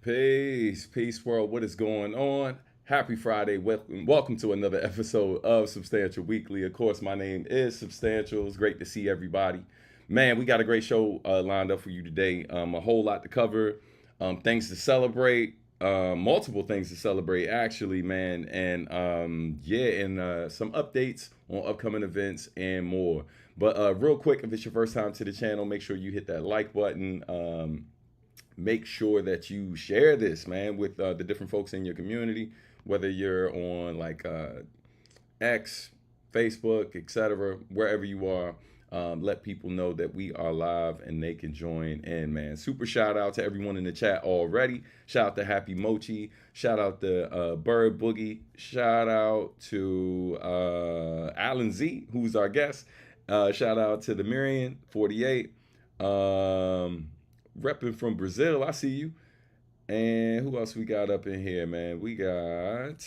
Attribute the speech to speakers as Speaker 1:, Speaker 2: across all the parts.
Speaker 1: Peace, peace world. What is going on? Happy Friday. Welcome to another episode of Substantial Weekly. Of course, my name is Substantial. It's great to see everybody. Man, we got a great show lined up for you today. A whole lot to cover, things to celebrate, multiple things to celebrate, actually, man. And some updates on upcoming events and more. But real quick, if it's your first time to the channel, make sure you hit that like button. Make sure that you share this, man, with the different folks in your community, whether you're on like X, Facebook, etc., wherever you are. Let people know that we are live and they can join in, man. Super shout out to everyone in the chat already. Shout out to Happy Mochi. Shout out to Bird Boogie. Shout out to Alan Z, who's our guest. Shout out to the Miriam 48. Repping from Brazil, I see you. And who else we got up in here, man? We got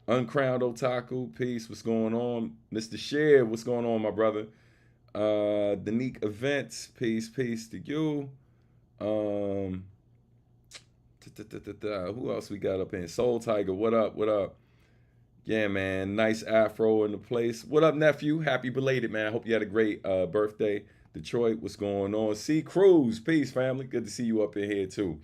Speaker 1: Uncrowned Otaku. Peace. What's going on? Mr. Share, what's going on, my brother? Danique Events. Peace to you. Who else we got up in? Soul Tiger, what up? Yeah, man. Nice afro in the place. What up, nephew? Happy belated, man. I hope you had a great birthday. Detroit, what's going on? C. Cruz, peace, family. Good to see you up in here, too.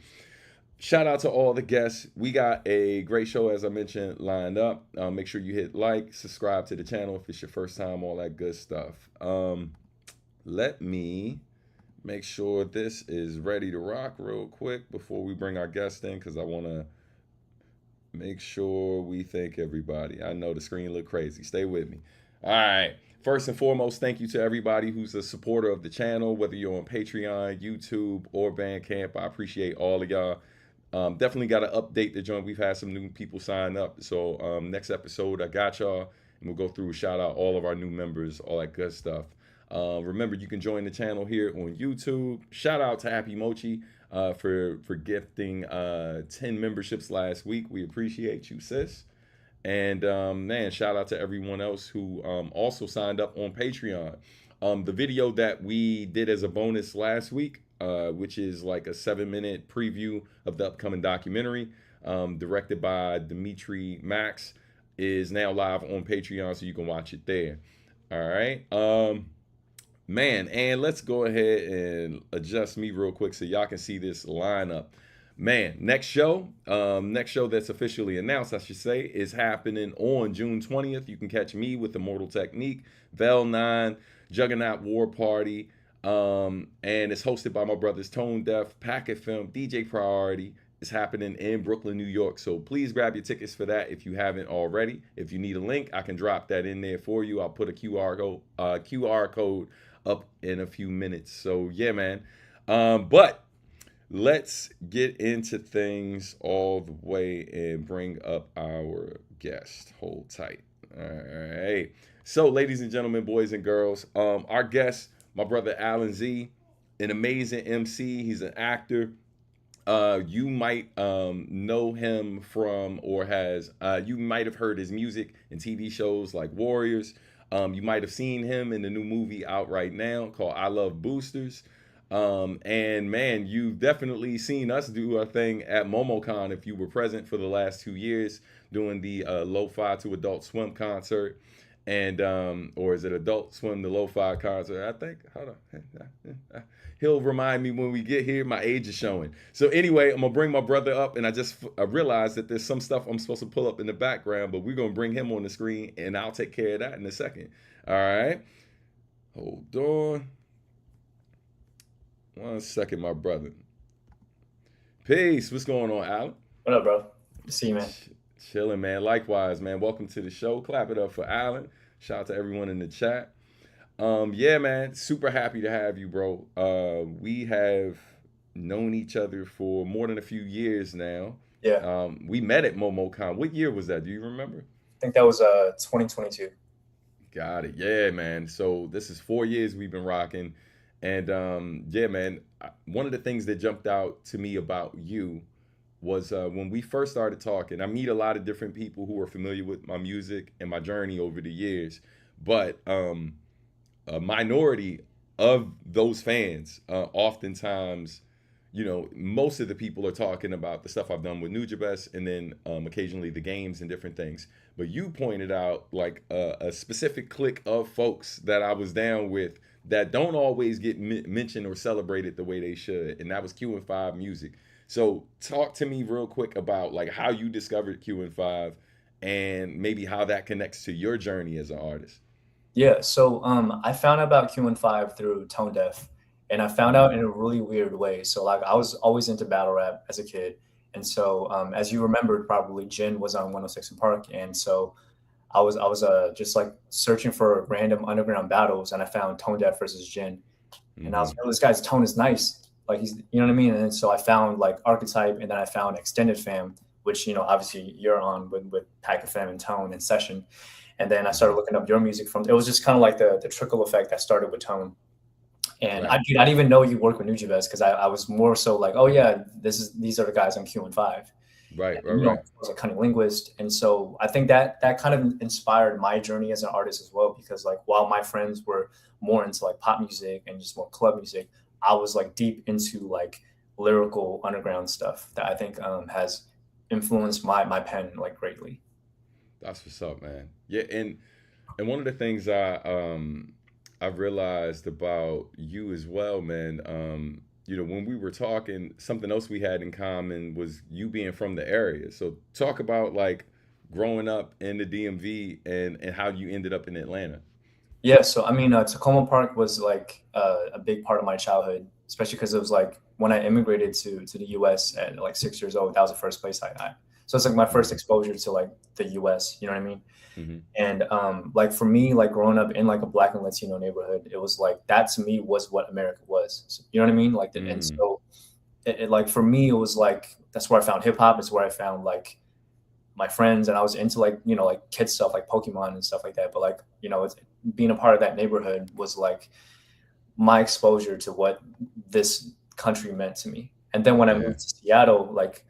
Speaker 1: Shout out to all the guests. We got a great show, as I mentioned, lined up. Make sure you hit like, subscribe to the channel if it's your first time, all that good stuff. Let me make sure this is ready to rock real quick before we bring our guest in, because I want to make sure we thank everybody. I know the screen look crazy. Stay with me. All right. First and foremost, thank you to everybody who's a supporter of the channel, whether you're on Patreon, YouTube, or Bandcamp. I appreciate all of y'all. Definitely got to update the joint. We've had some new people sign up. So next episode, I got y'all. And we'll go through and shout out all of our new members, all that good stuff. Remember, you can join the channel here on YouTube. Shout out to Happy Mochi for gifting 10 memberships last week. We appreciate you, sis. And man, shout out to everyone else who also signed up on Patreon. The video that we did as a bonus last week, which is like a 7-minute preview of the upcoming documentary, directed by Dimitri Max, is now live on Patreon, so you can watch it there. All right. Man, and let's go ahead and adjust me real quick so y'all can see this lineup. Man, next show that's officially announced, I should say, is happening on June 20th. You can catch me with Immortal Technique, Vel 9, Juggernaut War Party, and it's hosted by my brothers Tone Deaf, Packet Film, DJ Priority. It's happening in Brooklyn, New York. So please grab your tickets for that if you haven't already. If you need a link, I can drop that in there for you. I'll put a QR code up in a few minutes. So yeah, man. But let's get into things all the way and bring up our guest. Hold tight. All right. So, ladies and gentlemen, boys and girls, our guest, my brother Alan Z, an amazing MC. He's an actor. You might know him from, or you might have heard his music in TV shows like Warriors. You might have seen him in the new movie out right now called I Love Boosters. And man, you've definitely seen us do our thing at MomoCon if you were present for the last 2 years doing the Lo-Fi to Adult Swim concert. And or is it Adult Swim to Lo-Fi concert? I think. Hold on. He'll remind me when we get here. My age is showing. So anyway, I'm gonna bring my brother up, and I realized that there's some stuff I'm supposed to pull up in the background, but we're gonna bring him on the screen, and I'll take care of that in a second. All right. Hold on. 1 second, my brother. Peace. What's going on, Alan?
Speaker 2: What up, bro? Good to see you, man.
Speaker 1: Chilling, man. Likewise, man. Welcome to the show. Clap it up for Alan. Shout out to everyone in the chat. Yeah, man. Super happy to have you, bro. We have known each other for more than a few years now.
Speaker 2: Yeah.
Speaker 1: We met at MomoCon. What year was that? Do you remember?
Speaker 2: I think that was 2022.
Speaker 1: Got it. Yeah, man. So this is 4 years we've been rocking. And yeah, man, one of the things that jumped out to me about you was when we first started talking. I meet a lot of different people who are familiar with my music and my journey over the years, but a minority of those fans oftentimes most of the people are talking about the stuff I've done with Nujabes and then occasionally the games and different things. But you pointed out like a specific clique of folks that I was down with that don't always get mentioned or celebrated the way they should, and that was Q and Five music. So talk to me real quick about like how you discovered Q and Five, and maybe how that connects to your journey as an artist.
Speaker 2: Yeah, so I found out about Q15 through Tone Deaf, and I found out
Speaker 1: Mm,
Speaker 2: in a really weird way. So like I was always into battle rap as a kid, and so as you remembered, probably Jin was on 106 in Park, and so I was just like searching for random underground battles, and I found Tone Deaf versus Jin, and I was
Speaker 1: mm-hmm.
Speaker 2: like, oh, this guy's tone is nice, like he's you know what I mean. And so I found like Archetype, and then I found Extended Fam, which obviously you're on with Pack FM and Tone and Session. And then I started
Speaker 1: Mm-hmm.
Speaker 2: looking up your music from. It was just kind of like the trickle effect that started with Tone. And
Speaker 1: Right,
Speaker 2: I didn't even know you worked with Nujabes because I was more so like, oh yeah, these are the guys on Q15.
Speaker 1: right, right,
Speaker 2: And
Speaker 1: right.
Speaker 2: I was a cunning linguist, and so I think that kind of inspired my journey as an artist as well. Because like while my friends were more into like pop music and just more club music, I was like deep into like lyrical underground stuff that I think has influenced my pen like greatly.
Speaker 1: That's what's up, man. Yeah, and one of the things I've realized about you as well, man. When we were talking, something else we had in common was you being from the area. So talk about like growing up in the DMV and how you ended up in Atlanta.
Speaker 2: Yeah, so I mean, Tacoma Park was like a big part of my childhood, especially because it was like when I immigrated to the U.S. at like 6 years old. That was the first place I. So it's like my first
Speaker 1: Mm-hmm.
Speaker 2: exposure to like the U.S. You know what I mean?
Speaker 1: Mm-hmm.
Speaker 2: And like for me, like growing up in like a Black and Latino neighborhood, it was like that to me was what America was. So, you know what I mean? Like, and
Speaker 1: Mm,
Speaker 2: so like for me, it was like that's where I found hip hop. It's where I found like my friends, and I was into like like kid stuff like Pokemon and stuff like that. But like it's, being a part of that neighborhood was like my exposure to what this country meant to me. And then when I
Speaker 1: yeah.
Speaker 2: moved to Seattle, like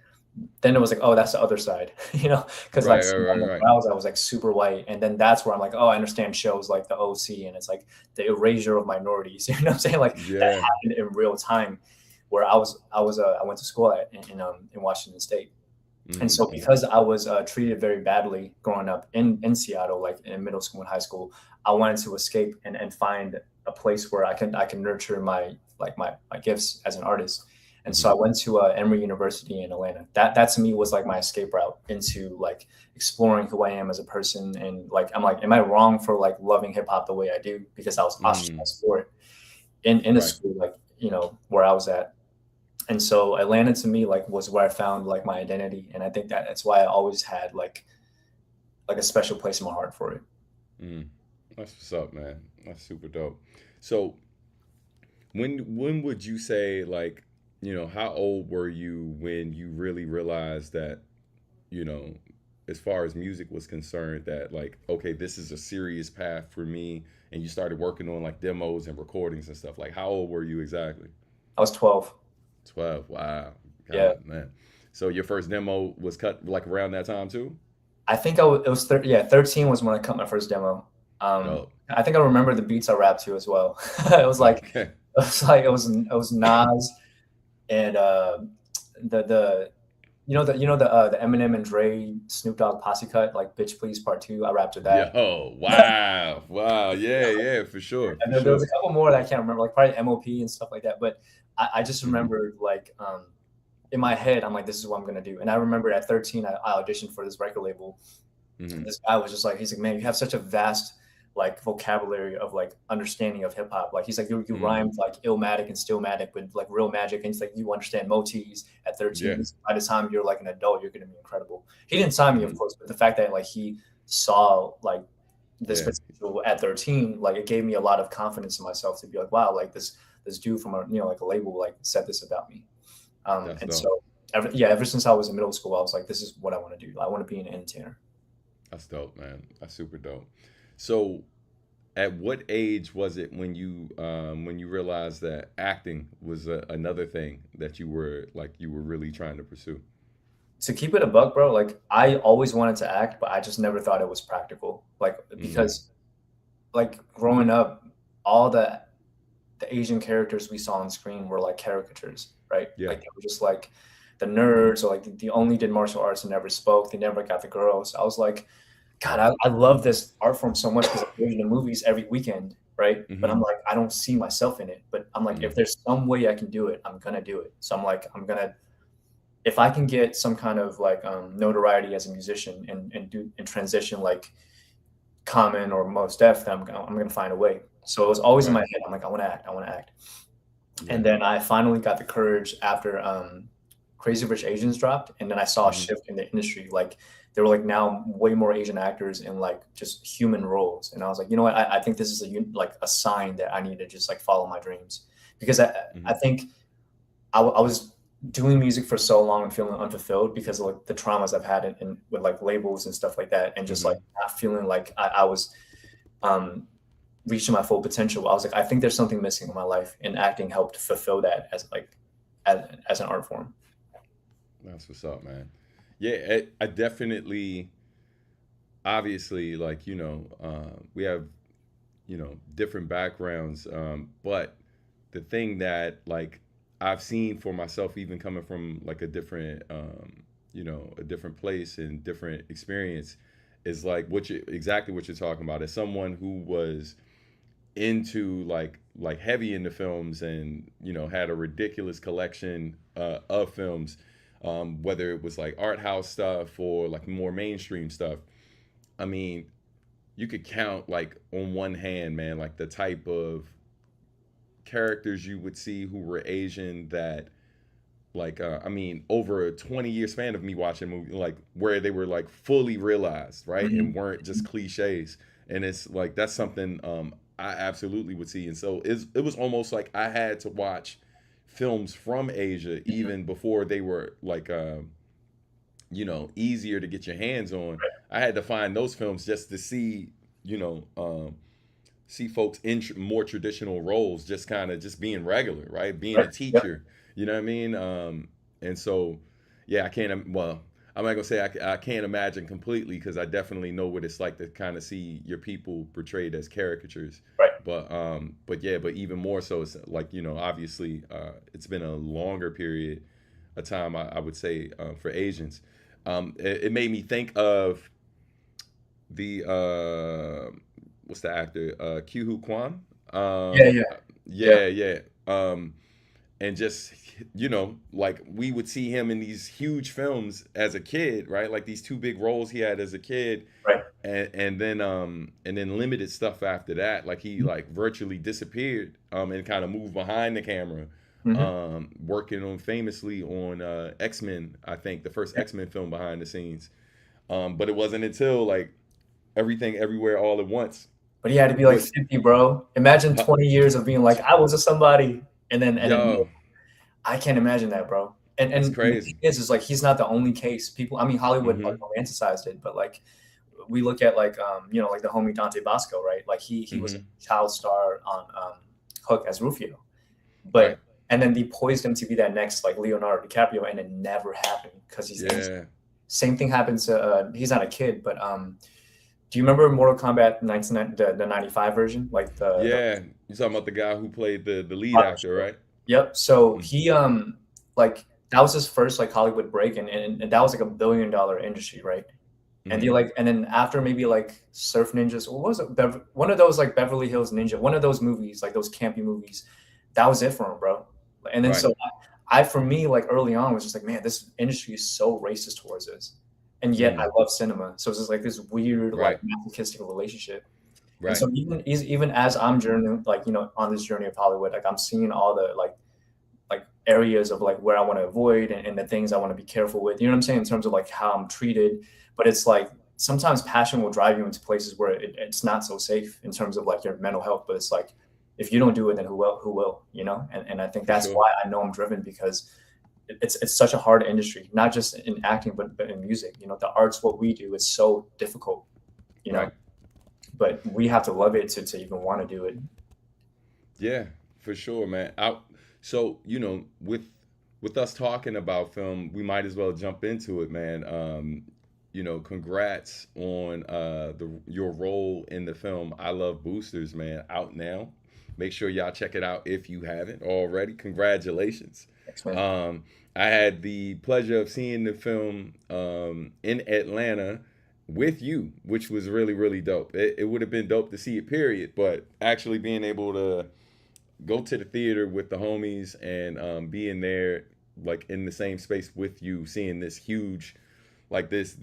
Speaker 2: then it was like, oh, that's the other side, because like
Speaker 1: Right, right,
Speaker 2: on
Speaker 1: right,
Speaker 2: the
Speaker 1: right.
Speaker 2: browse, I was like super white, and then that's where I'm like, oh, I understand shows like the OC, and it's like the erasure of minorities. You know what I'm saying? Like that
Speaker 1: Yeah.
Speaker 2: happened in real time, where I went to school in Washington State, and
Speaker 1: Mm-hmm.
Speaker 2: so
Speaker 1: Mm-hmm.
Speaker 2: because I was treated very badly growing up in Seattle, like in middle school and high school, I wanted to escape and find a place where I can nurture my gifts as an artist. And so
Speaker 1: Mm-hmm.
Speaker 2: I went to Emory University in Atlanta. That to me was like my escape route into like exploring who I am as a person. And like I'm like, am I wrong for like loving hip hop the way I do? Because I was
Speaker 1: Mm,
Speaker 2: ostracized for it in a
Speaker 1: right.
Speaker 2: school like where I was at. And so Atlanta to me like was where I found like my identity, and I think that's why I always had like a special place in my heart for it.
Speaker 1: Mm. That's what's up, man. That's super dope. So when would you say like, how old were you when you really realized that, you know, as far as music was concerned, that like, okay, this is a serious path for me, and you started working on like demos and recordings and stuff. Like, how old were you exactly?
Speaker 2: I was 12.
Speaker 1: 12. Wow.
Speaker 2: Yeah,
Speaker 1: God, man. So your first demo was cut like around that time too?
Speaker 2: I think it was 13 was when I cut my first demo.
Speaker 1: Dope.
Speaker 2: I think I remember the beats I rapped to as well. It was like
Speaker 1: Okay.
Speaker 2: it was Nas and the the Eminem and Dre Snoop Dogg posse cut like Bitch Please Part 2. I rapped to that.
Speaker 1: Yo, wow. Wow. Yeah, yeah, for sure.
Speaker 2: And
Speaker 1: For
Speaker 2: there was
Speaker 1: sure.
Speaker 2: a couple more that I can't remember, like probably MOP and stuff like that. But I just
Speaker 1: Hmm.
Speaker 2: remember like in my head, I'm like, this is what I'm gonna do. And I remember at 13, I auditioned for this record label. And
Speaker 1: Hmm.
Speaker 2: this guy was just like, he's like, man, you have such a vast like vocabulary of like understanding of hip hop. Like he's like, you
Speaker 1: Hmm.
Speaker 2: rhymed like illmatic and stillmatic with like real magic, and he's like, you understand motifs at 13.
Speaker 1: Yeah.
Speaker 2: By the time you're like an adult, you're gonna be incredible. He didn't sign me, of
Speaker 1: Hmm.
Speaker 2: course, but the fact that like he saw like this
Speaker 1: Yeah.
Speaker 2: potential at 13, like it gave me a lot of confidence in myself to be like, wow, like this dude from a like a label like said this about me.
Speaker 1: That's
Speaker 2: And
Speaker 1: dope.
Speaker 2: so ever since I was in middle school, I was like, this is what I want to do. I want to be an entertainer.
Speaker 1: That's dope, man. That's super dope. So, at what age was it when you realized that acting was another thing that you were really trying to pursue?
Speaker 2: To keep it a buck, bro, like I always wanted to act, but I just never thought it was practical. Like
Speaker 1: Mm,
Speaker 2: because like growing up, all the the Asian characters we saw on screen were like caricatures, right?
Speaker 1: Yeah.
Speaker 2: Like they were just like the nerds, or like they only did martial arts and never spoke. They never got the girls. I was like, God, I love this art form so much because I go to the movies every weekend, right? But
Speaker 1: Mm-hmm.
Speaker 2: I'm like, I don't see myself in it. But I'm like, if
Speaker 1: Mm.
Speaker 2: there's some way I can do it, I'm gonna do it. So I'm like, I'm gonna, if I can get some kind of like notoriety as a musician and do and transition like Common or Most Def, then I'm gonna find a way. So it was always in my
Speaker 1: Right.
Speaker 2: head. I'm like, I want to act. I want to act.
Speaker 1: Yeah.
Speaker 2: And then I finally got the courage after Crazy Rich Asians dropped, and then I saw a
Speaker 1: Mm-hmm.
Speaker 2: shift in the industry. Like there were like now way more Asian actors in like just human roles, and I was like, you know what? I think this is like a sign that I need to just like follow my dreams, because I
Speaker 1: Mm-hmm.
Speaker 2: think I was doing music for so long and feeling unfulfilled because of like the traumas I've had in with like labels and stuff like that, and just like
Speaker 1: Mm-hmm.
Speaker 2: not feeling like I was um, reaching my full potential. I was like, I think there's something missing in my life, and acting helped fulfill that as like as an art form.
Speaker 1: That's what's up, man. Yeah, I definitely, obviously, like, we have, different backgrounds. But the thing that, like, I've seen for myself, even coming from like a different, a different place and different experience, is like exactly what you're talking about. As someone who was into like heavy into films and had a ridiculous collection of films, whether it was like art house stuff or like more mainstream stuff. I mean, you could count like on one hand, man, like the type of characters you would see who were Asian that, like, I mean, over a 20-year span of me watching movies, like where they were like fully realized, right, and
Speaker 2: Mhm.
Speaker 1: weren't just cliches. And it's like that's something I absolutely would see. And so it was almost like I had to watch films from Asia
Speaker 2: Mhm.
Speaker 1: even before they were like easier to get your hands on. I had to find those films just to see, you know, um, see folks in more traditional roles, just kind of just being regular, right? Being
Speaker 2: Right.
Speaker 1: a
Speaker 2: Yep.
Speaker 1: teacher, you know what I mean? And so, yeah, I can't. Well, I'm not gonna say I can't imagine completely because I definitely know what it's like to kind of see your people portrayed as caricatures.
Speaker 2: Right.
Speaker 1: But yeah, but even more so, it's like obviously, it's been a longer period of time. I would say for Asians, it made me think of the what's the actor Q Hu Kwan.
Speaker 2: Yeah.
Speaker 1: Um,
Speaker 2: Yeah. Yeah.
Speaker 1: yeah, yeah. And just like we would see him in these huge films as a kid, right? Like these two big roles he had as a kid,
Speaker 2: Right.
Speaker 1: and then limited stuff after that. Like he like virtually disappeared and kind of moved behind the camera.
Speaker 2: Hmm.
Speaker 1: Working on famously on X-Men, I think the first X-Men film behind the scenes. But it wasn't until like everything everywhere all at once.
Speaker 2: But he had to be like
Speaker 1: Which
Speaker 2: 50, bro. Imagine 20 years of being like, I was a somebody, and then
Speaker 1: yo,
Speaker 2: I can't imagine that, bro.
Speaker 1: it's
Speaker 2: And the thing
Speaker 1: crazy.
Speaker 2: is like he's not the only case. People, I mean, Hollywood like
Speaker 1: Mm-hmm.
Speaker 2: romanticized it, but like we look at like like the homie Dante Bosco, right? Like he was a
Speaker 1: Mm-hmm.
Speaker 2: child star on Hook as Rufio,
Speaker 1: Right.
Speaker 2: but and then they poised him to be that next like Leonardo DiCaprio, and it never happened because he's Asian.
Speaker 1: Yeah.
Speaker 2: Same thing happens to he's not a kid, but do you remember Mortal Kombat 19, the 95 version, like the
Speaker 1: Yeah. You talking about the guy who played the lead actor, right?
Speaker 2: Yep. So
Speaker 1: Mm-hmm.
Speaker 2: he like that was his first like Hollywood break, and that was like $1 billion industry, right? And
Speaker 1: Mm-hmm.
Speaker 2: they like and then after maybe like Surf Ninjas, what was it? One of those like Beverly Hills Ninja, one of those movies, like those campy movies. That was it for him, bro. And then
Speaker 1: Right.
Speaker 2: so I for me like early on was just like, man, this industry is so racist towards us, and yet I
Speaker 1: Mm.
Speaker 2: love cinema. So it's just like this weird like
Speaker 1: Right.
Speaker 2: masochistic relationship. And
Speaker 1: Right.
Speaker 2: so even as I'm journeying like on this journey of Hollywood, like I'm seeing all the like areas of like where I want to avoid and the things I want to be careful with. You know what I'm saying? In terms of like how I'm treated. But it's like sometimes passion will drive you into places where it's not so safe in terms of like your mental health. But it's like if you don't do it, then who will? Who will? And I think
Speaker 1: For
Speaker 2: that's
Speaker 1: sure.
Speaker 2: why I know I'm driven because it's such a hard industry, not just in acting, but in music. The arts, what we do is so difficult. You know,
Speaker 1: Right.
Speaker 2: but we have to love it to even want to do it.
Speaker 1: Yeah. For sure, man. So with us talking about film, we might as well jump into it, man. Congrats on your role in the film I Love Boosters, man, out now. Make sure y'all check it out if you haven't already. Congratulations.
Speaker 2: Thanks, man.
Speaker 1: Um, I had the pleasure of seeing the film in Atlanta with you, which was really, really dope. It would have been dope to see it, period, but actually being able to go to the theater with the homies and being there, like in the same space with you, seeing this huge, like this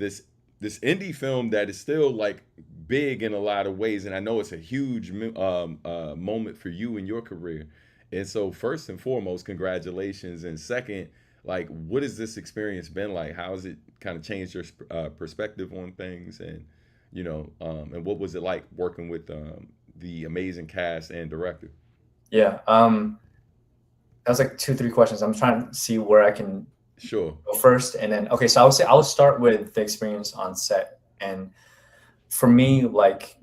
Speaker 1: indie film that is still like big in a lot of ways, and I know it's a huge moment for you in your career. And so, first and foremost, congratulations, and second, like, what has this experience been like? How has it kind of changed your perspective on things, and what was it like working with the amazing cast and director?
Speaker 2: Yeah. That was like two, three questions. I'm trying to see where I can
Speaker 1: Sure.
Speaker 2: go first, and then okay. So I would say I'll start with the experience on set, and for me, like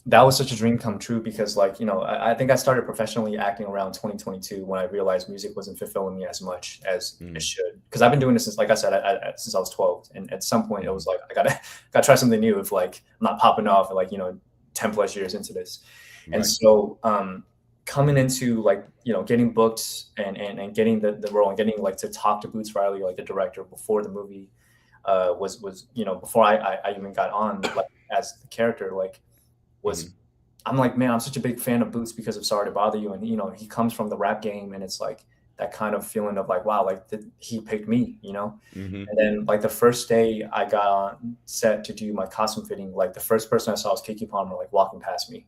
Speaker 2: that was such a dream come true because, like, I think I started professionally acting around 2022 when I realized music wasn't fulfilling me as much as it
Speaker 1: Mm,
Speaker 2: should. Because I've been doing this since, like I said, since I was 12, and at some point it was like I gotta try something new if like I'm not popping off at like 10 plus years into this. And
Speaker 1: right.
Speaker 2: so coming into like getting booked and getting the role and getting like to talk to Boots Riley, like the director, before the movie was before I even got on like as the character, like
Speaker 1: Hmm.
Speaker 2: was I'm like, man, I'm such a big fan of Boots because of Sorry to Bother You, and he comes from the rap game, and it's like that kind of feeling of like, wow, like he picked me.
Speaker 1: Hmm.
Speaker 2: And then like the first day I got on set to do my costume fitting, like the first person I saw was Kiki Palmer, like walking past me.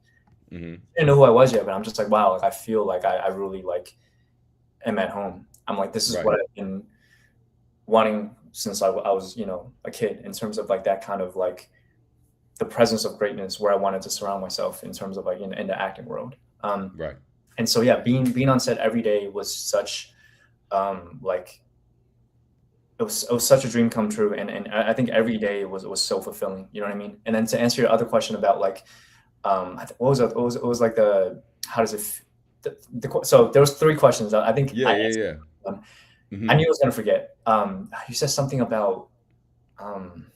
Speaker 1: Hmm.
Speaker 2: I didn't know who I was yet, but I'm just like, wow, like I feel like I really like am at home. I'm like, this is
Speaker 1: Right.
Speaker 2: what I've been wanting since I was a kid, in terms of like that kind of like the presence of greatness where I wanted to surround myself in terms of like in the acting world.
Speaker 1: Right.
Speaker 2: And so yeah, being on set every day was such like it was such a dream come true, and I think every day was so fulfilling. You know what I mean? And then to answer your other question about like what was it? It was like the how does it so there was three questions. I think
Speaker 1: Yeah.
Speaker 2: I
Speaker 1: Yeah.
Speaker 2: answered
Speaker 1: Yeah.
Speaker 2: one. I
Speaker 1: Hmm.
Speaker 2: knew I was gonna forget. You said something about um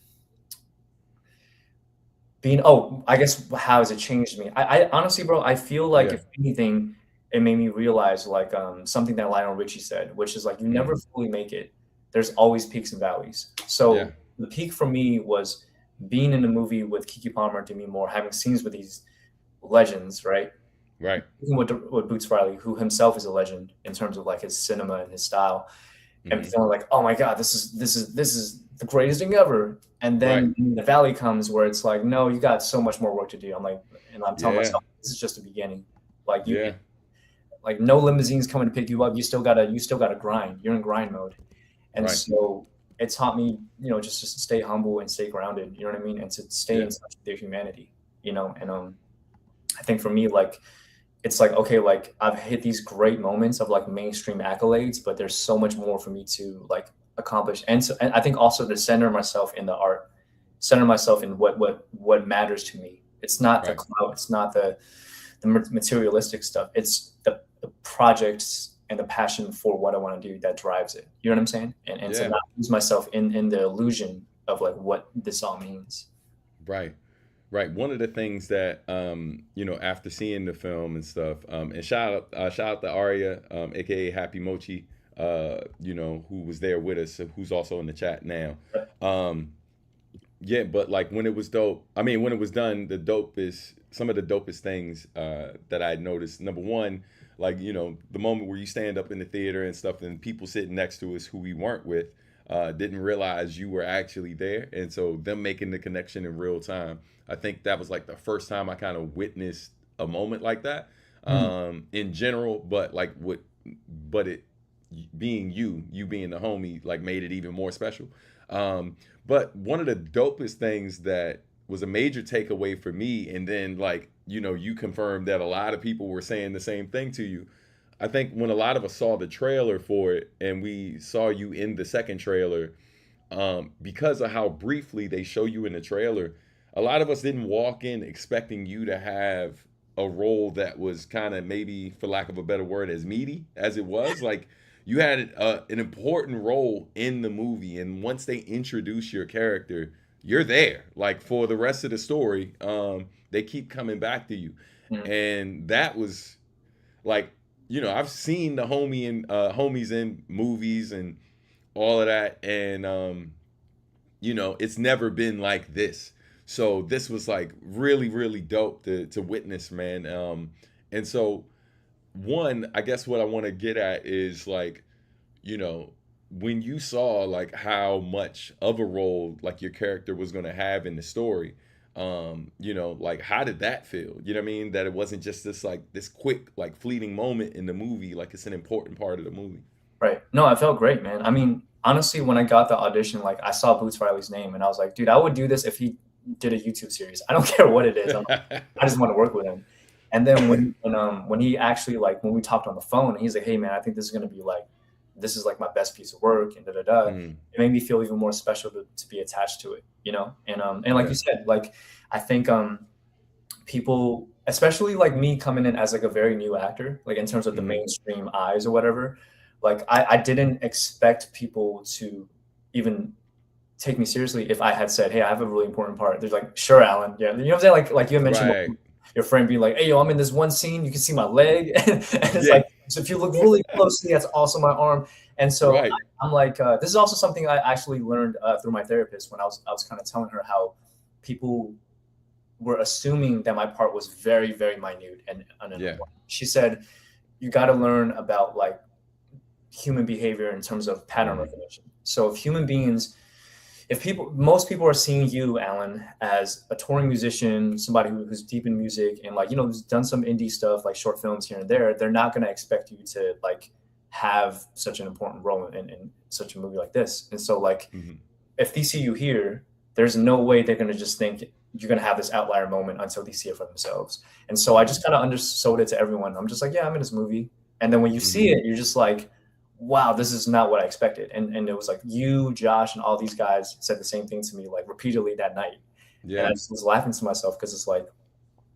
Speaker 2: being, oh, I guess how has it changed me? I honestly, bro, I feel like
Speaker 1: Yeah.
Speaker 2: if anything, it made me realize like something that Lionel Richie said, which is like you never
Speaker 1: Hmm.
Speaker 2: fully make it. There's always peaks and valleys.
Speaker 1: Yeah.
Speaker 2: So the peak for me was being in a movie with Kiki Palmer, Demi Moore, having scenes with these legends, right?
Speaker 1: Right.
Speaker 2: Even with Boots Riley, who himself is a legend in terms of like his cinema and his style, and
Speaker 1: Hmm.
Speaker 2: feeling like, oh my god, this is the greatest thing ever. And
Speaker 1: Right.
Speaker 2: then the valley comes where it's like, no, you got so much more work to do. I'm like, and I'm telling
Speaker 1: Yeah.
Speaker 2: myself, this is just the beginning. Like
Speaker 1: Yeah.
Speaker 2: like no limousines coming to pick you up. You still gotta grind. You're in grind mode. And
Speaker 1: Right.
Speaker 2: so it taught me, just to stay humble and stay grounded. You know what I mean? And to stay
Speaker 1: Yeah.
Speaker 2: in touch with their humanity. And I think for me, like it's like, okay, like I've hit these great moments of like mainstream accolades, but there's so much more for me to like accomplish. And I think also to center myself in the art, center myself in what matters to me. It's not the
Speaker 1: Right.
Speaker 2: clout, it's not the materialistic stuff. It's the projects and the passion for what I want to do that drives it. You know what I'm saying? And to
Speaker 1: Yeah.
Speaker 2: not lose myself in the illusion of like what this all means.
Speaker 1: Right. Right. One of the things that after seeing the film and stuff, and shout out to Arya, aka Happy Mochi, who was there with us, who's also in the chat now. Um, yeah, but like when it was dope, I mean, when it was done, some of the dopest things that I noticed. Number one, like the moment where you stand up in the theater and stuff, and people sitting next to us who we weren't with didn't realize you were actually there, and so them making the connection in real time. I think that was like the first time I kind of witnessed a moment like that
Speaker 2: Mm,
Speaker 1: in general, but like but it being you being the homie, like made it even more special. But one of the dopest things that was a major takeaway for me, and then like you confirmed that a lot of people were saying the same thing to you. I think when a lot of us saw the trailer for it and we saw you in the second trailer, because of how briefly they show you in the trailer, a lot of us didn't walk in expecting you to have a role that was kind of, maybe for lack of a better word, as meaty as it was. Like you had an important role in the movie, and once they introduce your character, you're there. Like for the rest of the story, they keep coming back to you,
Speaker 2: mm,
Speaker 1: and that was like, I've seen the homies in movies and all of that, and it's never been like this. So this was like really, really dope to witness, man. And so one, I guess what I want to get at is like, you know, when you saw like how much of a role like your character was going to have in the story, like how did that feel? You know what I mean? That it wasn't just this like this quick like fleeting moment in the movie, like it's an important part of the movie.
Speaker 2: Right. No, I felt great, man. I mean, honestly, when I got the audition, like I saw Boots Riley's name and I was like, dude, I would do this if he did a YouTube series. I don't care what it is. I just want to work with him. And then when he actually like when we talked on the phone, he's like, hey man, I think this is gonna be like this is like my best piece of work and da da da.
Speaker 1: Mm,
Speaker 2: It made me feel even more special to be attached to it, you know? And like
Speaker 1: yeah.
Speaker 2: you said, like I think people, especially like me coming in as like a very new actor, like in terms of the
Speaker 1: Hmm.
Speaker 2: mainstream eyes or whatever, like I didn't expect people to even take me seriously if I had said, "Hey, I have a really important part." There's like, "Sure, Alan." Yeah, you know what I'm saying? Like you had mentioned
Speaker 1: Right.
Speaker 2: your friend being like, "Hey, yo, I'm in this one scene. You can see my leg," and it's
Speaker 1: Yeah.
Speaker 2: like, so if you look really closely, that's also my arm. And so
Speaker 1: Right.
Speaker 2: I'm like, this is also something I actually learned through my therapist when I was kind of telling her how people were assuming that my part was very, very minute and
Speaker 1: Yeah.
Speaker 2: unimportant. She said, "You got to learn about like human behavior in terms of pattern
Speaker 1: Hmm.
Speaker 2: recognition. So if human beings, if people, most people are seeing you, Alan, as a touring musician, somebody who's deep in music and like, who's done some indie stuff, like short films here and there, they're not going to expect you to like have such an important role in such a movie like this. And so like,
Speaker 1: Hmm.
Speaker 2: if they see you here, there's no way they're going to just think you're going to have this outlier moment until they see it for themselves. And so I just kind of undersold it to everyone. I'm just like, yeah, I'm in this movie. And then when you see
Speaker 1: Hmm.
Speaker 2: it, you're just like, wow, this is not what I expected. And it was like you, Josh, and all these guys said the same thing to me like repeatedly that night. And I
Speaker 1: Yeah.
Speaker 2: just was laughing to myself because it's like,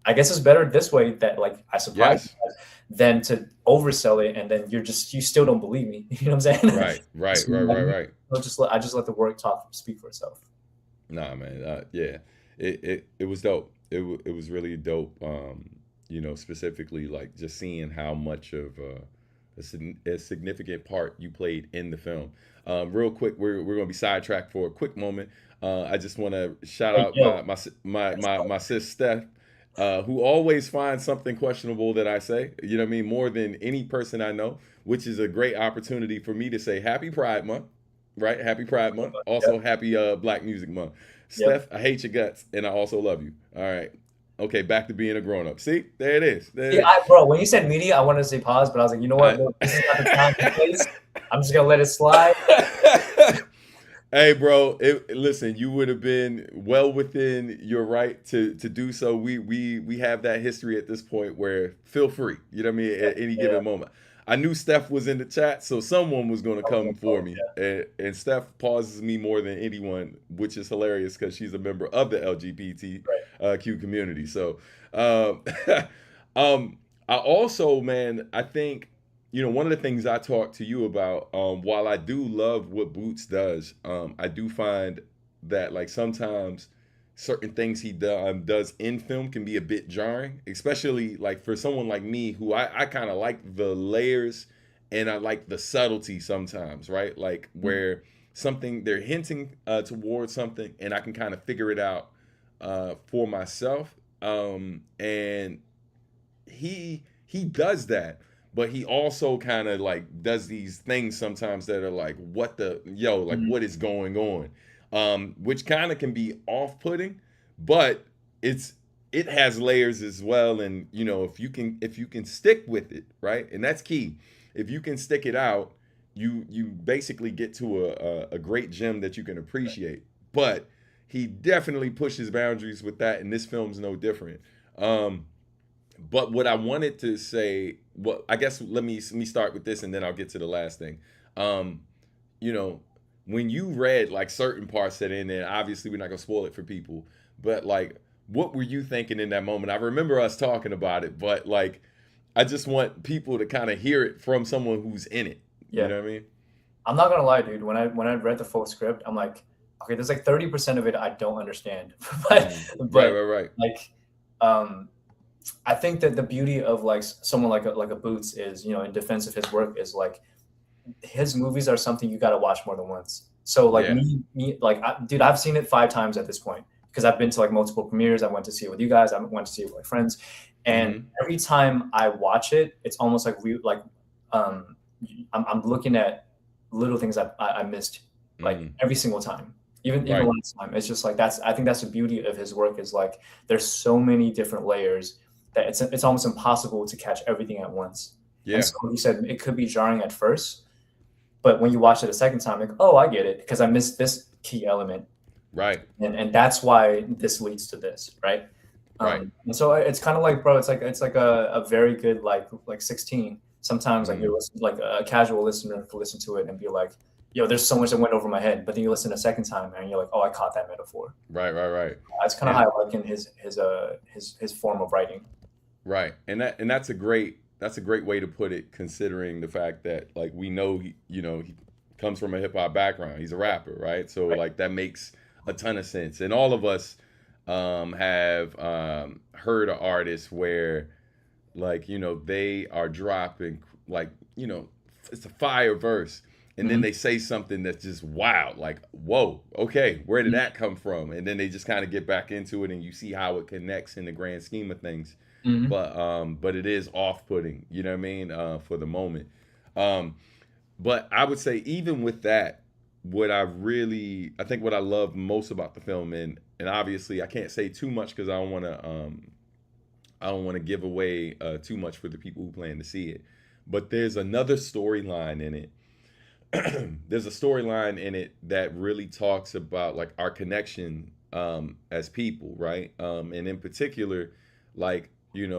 Speaker 2: I guess it's better this way that like I surprised you
Speaker 1: Yes.
Speaker 2: guys than to oversell it and then you still don't believe me. You know what I'm saying?
Speaker 1: Right. Right.
Speaker 2: So,
Speaker 1: Right.
Speaker 2: like,
Speaker 1: Right. Right.
Speaker 2: I just let the work talk speak for itself.
Speaker 1: Nah, man. Yeah. It was dope. It was really dope. Specifically like just seeing how much of a significant part you played in the film. Real quick, we're gonna be sidetracked for a quick moment. I just want to shout
Speaker 2: Hey,
Speaker 1: out
Speaker 2: yo,
Speaker 1: my sis Steph, who always finds something questionable that I say. You know what I mean? More than any person I know, which is a great opportunity for me to say Happy Pride Month, right? Happy Pride Month.
Speaker 2: yep,
Speaker 1: Also, Happy Black Music Month.
Speaker 2: yep.
Speaker 1: Steph, I hate your guts, and I also love you. All right. Okay, back to being a grown up. See, there it is. There
Speaker 2: See,
Speaker 1: it is.
Speaker 2: bro, when you said media, I wanted to say pause, but I was like, you know what?
Speaker 1: I,
Speaker 2: Look, this is not the time and place. I'm just gonna let it slide.
Speaker 1: hey, bro. Listen, you would have been well within your right to do so. We have that history at this point where feel free. You know what I mean? At any
Speaker 2: Yeah,
Speaker 1: given moment. I knew Steph was in the chat, so someone was going to
Speaker 2: I was
Speaker 1: come
Speaker 2: like,
Speaker 1: for
Speaker 2: oh,
Speaker 1: me.
Speaker 2: yeah,
Speaker 1: And Steph pauses me more than anyone, which is hilarious because she's a member of the
Speaker 2: right.
Speaker 1: LGBTQ community. So, um, I also, man, I think one of the things I talked to you about, while I do love what Boots does, I do find that like sometimes certain things he does in film can be a bit jarring, especially like for someone like me who I kind of like the layers and I like the subtlety sometimes, right? Like
Speaker 2: Mhm.
Speaker 1: where something they're hinting towards something and I can kind of figure it out for myself. And he does that, but he also kind of like does these things sometimes that are like what the yo like
Speaker 2: Mhm.
Speaker 1: what is going on, which kind of can be off-putting, but it's it has layers as well. And if you can stick with it, right, and that's key. If you can stick it out, you basically get to a great gem that you can appreciate. But he definitely pushes boundaries with that, and this film's no different. But what I wanted to say, well, I guess let me start with this, and then I'll get to the last thing. Um, you know, when you read like certain parts that are in there, obviously we're not gonna spoil it for people, but like, what were you thinking in that moment? I remember us talking about it, but like, I just want people to kind of hear it from someone who's in it. You
Speaker 2: Yeah.
Speaker 1: know what I mean?
Speaker 2: I'm not gonna lie, dude. When I read the full script, I'm like, okay, there's like 30% of it I don't understand, but
Speaker 1: Mm. Right,
Speaker 2: but
Speaker 1: right, right.
Speaker 2: like, um, I think that the beauty of like someone like a Boots is, in defense of his work, is like his movies are something you got to watch more than once. So like
Speaker 1: Yeah.
Speaker 2: like dude, I've seen it 5 times at this point because I've been to like multiple premieres. I went to see it with you guys. I went to see it with my friends, and
Speaker 1: Mm-hmm.
Speaker 2: every time I watch it, it's almost like um, I'm looking at little things I missed like
Speaker 1: Mm-hmm.
Speaker 2: every single time. Even
Speaker 1: Right.
Speaker 2: last time, it's just like I think that's the beauty of his work, is like there's so many different layers that it's almost impossible to catch everything at once. And
Speaker 1: Yeah.
Speaker 2: so you said it could be jarring at first, but when you watch it a second time, like, oh, I get it because I missed this key element,
Speaker 1: Right.
Speaker 2: and that's why this leads to this, right?
Speaker 1: Right.
Speaker 2: And so it's kind of like, bro, it's like a very good like 16. Sometimes like
Speaker 1: Mm-hmm.
Speaker 2: you're like a casual listener could listen to it and be like, yo, there's so much that went over my head. But then you listen a second time and you're like, oh, I caught that metaphor.
Speaker 1: Right. Right. Right.
Speaker 2: That's kind of
Speaker 1: And
Speaker 2: how I liken his form of writing.
Speaker 1: right. And that's a great way to put it, considering the fact that like we know he comes from a hip hop background. He's a rapper, right? So
Speaker 2: Right.
Speaker 1: like that makes a ton of sense. And all of us have heard of artists where like they are dropping like it's a fire verse, and then
Speaker 2: Mm-hmm.
Speaker 1: they say something that's just wow, like whoa, okay, where did
Speaker 2: Mm-hmm.
Speaker 1: that come from? And then they just kind of get back into it, and you see how it connects in the grand scheme of things.
Speaker 2: Mm-hmm.
Speaker 1: But it is off-putting, you know what I mean, for the moment. um but I would say even with that, I think what I love most about the film, and obviously I can't say too much because I don't want to give away too much for the people who plan to see it. But there's another storyline in it. There's a storyline in it that really talks about like our connection as people, right? And in particular, like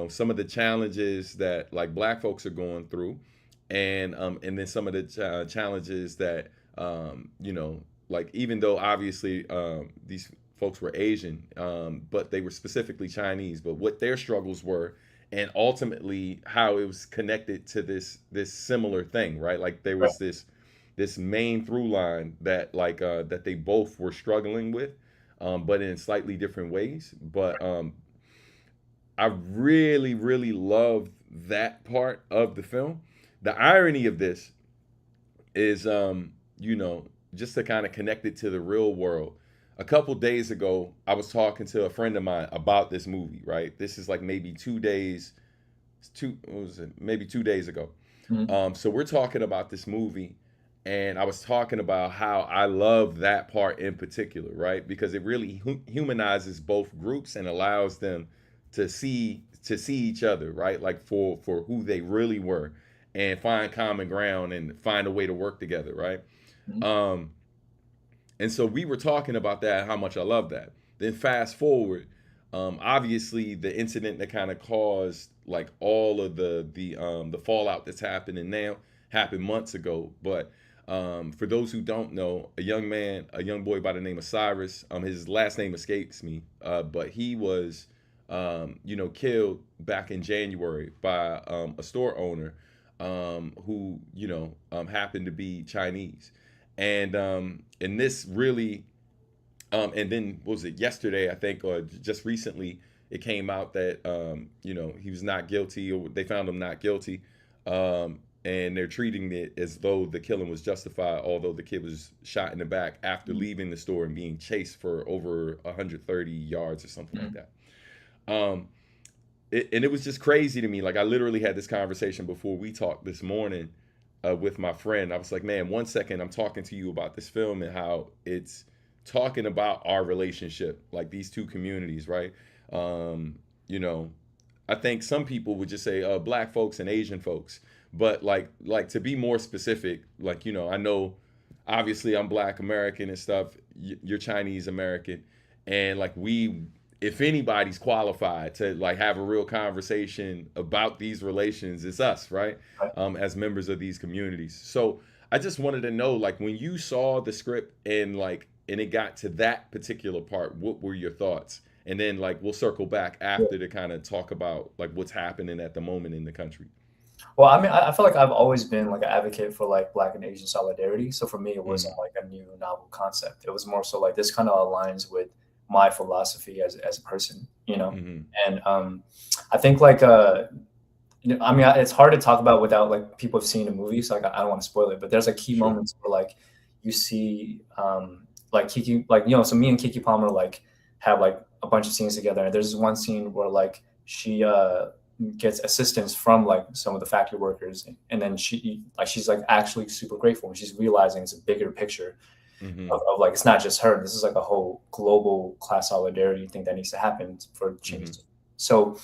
Speaker 1: some of the challenges that like Black folks are going through, and then some of the challenges that like even though obviously these folks were Asian, but they were specifically Chinese, but what their struggles were, and ultimately how it was connected to this similar thing, right? Like there
Speaker 2: Right.
Speaker 1: was this main through line that like that they both were struggling with, but in slightly different ways. But I really, really loved that part of the film. The irony of this is, just to kind of connect it to the real world. A couple days ago, I was talking to a friend of mine about this movie. Right, this is like maybe 2 days, what was it? Maybe 2 days ago.
Speaker 2: Mm-hmm.
Speaker 1: So we're talking about this movie, and I was talking about how I love that part in particular, right? Because it really humanizes both groups and allows them to see each other, right? Like for who they really were, and find common ground and find a way to work together, right?
Speaker 2: Mm-hmm.
Speaker 1: Um, and so we were talking about that, how much I love that. Then fast forward, obviously the incident that kind of caused like all of the fallout that's happening now happened months ago. But for those who don't know, a young boy by the name of Cyrus, his last name escapes me, but he was killed back in January by a store owner who happened to be Chinese, and this really and then what was it, yesterday I think, or just recently it came out that he was not guilty, or they found him not guilty, and they're treating it as though the killing was justified, although the kid was shot in the back after leaving the store and being chased for over 130 yards or something like
Speaker 2: Mm-hmm.
Speaker 1: that. Um, and it was just crazy to me. Like I literally had this conversation before we talked this morning with my friend. I was like, man, 1 second, I'm talking to you about this film and how it's talking about our relationship, like these two communities, right? Um, you know, I think some people would just say black folks and Asian folks, but like to be more specific, like I know, obviously I'm Black American and stuff. You're Chinese American, and like if anybody's qualified to like have a real conversation about these relations, it's us, right?
Speaker 2: Right.
Speaker 1: As members of these communities. So I just wanted to know, like, when you saw the script and it got to that particular part, what were your thoughts? And then like we'll circle back
Speaker 2: Yeah.
Speaker 1: after to kind of talk about like what's happening at the moment in the country.
Speaker 2: Well, I mean, I feel like I've always been like an advocate for like Black and Asian solidarity. So for me, it wasn't
Speaker 1: Mm-hmm.
Speaker 2: like a new novel concept. It was more so like this kind of aligns with my philosophy as a person, you know.
Speaker 1: Mm-hmm.
Speaker 2: And I think like you know, I mean, it's hard to talk about without like people have seen the movie, so like I don't want to spoil it. But there's like key
Speaker 1: Sure.
Speaker 2: moments where like you see like Kiki, like you know, so me and Kiki Palmer like have like a bunch of scenes together, and there's this one scene where like she gets assistance from like some of the factory workers, and then she's like actually super grateful, and she's realizing it's a bigger picture
Speaker 1: Mm-hmm.
Speaker 2: of like it's not just her. This is like a whole global class solidarity thing that needs to happen for
Speaker 1: Mm-hmm.
Speaker 2: change. So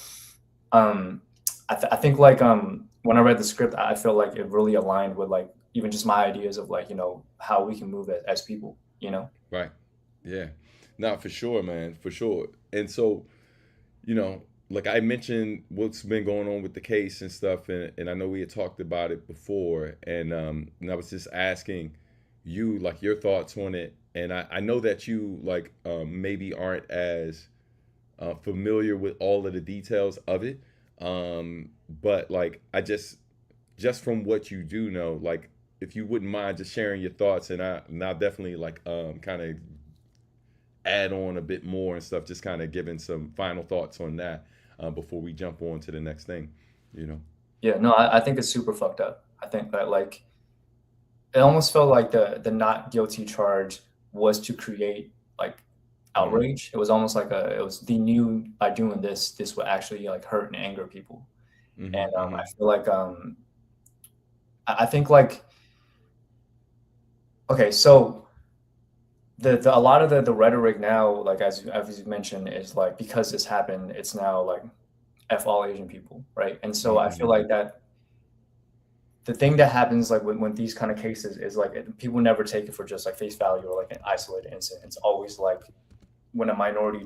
Speaker 2: um I think like when I read the script, I felt like it really aligned with like even just my ideas of like, you know, how we can move as people, you know.
Speaker 1: Right. Yeah. No, for sure, man. For sure. And so, you know, like I mentioned what's been going on with the case and stuff, and I know we had talked about it before, and I was just asking you like your thoughts on it. And I know that you like maybe aren't as familiar with all of the details of it. But like just from what you do know, like if you wouldn't mind just sharing your thoughts, and I'll definitely like kind of add on a bit more and stuff, just kind of giving some final thoughts on that before we jump on to the next thing, you know.
Speaker 2: Yeah, no, I think it's super fucked up. I think that like it almost felt like the not guilty charge was to create like
Speaker 1: Mm-hmm.
Speaker 2: outrage. It was almost like it was they knew by doing this would actually like hurt and anger people. And
Speaker 1: Mm-hmm. Mm-hmm.
Speaker 2: I feel like I think like okay, so the a lot of the rhetoric now, like as you mentioned, is like because this happened, it's now like F all Asian people, right? And so I feel
Speaker 1: Mm-hmm.
Speaker 2: like that the thing that happens like when these kind of cases is like people never take it for just like face value or like an isolated incident. It's always like when one minority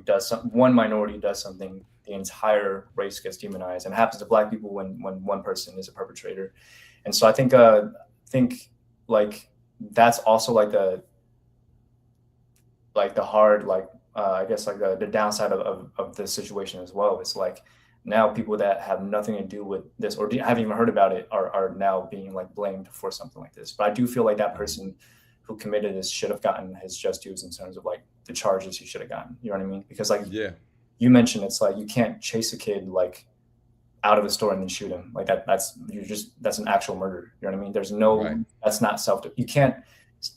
Speaker 2: does something, the entire race gets demonized, and it happens to Black people when one person is a perpetrator. And so I think like that's also like the hard like I guess like the downside of the situation as well. It's like now people that have nothing to do with this or haven't even heard about it are now being like blamed for something like this. But I do feel like that
Speaker 1: Mm-hmm.
Speaker 2: person who committed this should have gotten his just dues in terms of like the charges he should have gotten. You know what I mean? Because like
Speaker 1: Yeah.
Speaker 2: you mentioned, it's like you can't chase a kid like out of the store and then shoot him like that. That's an actual murder. You know what I mean? There's
Speaker 1: Right.
Speaker 2: no that's not self. You can't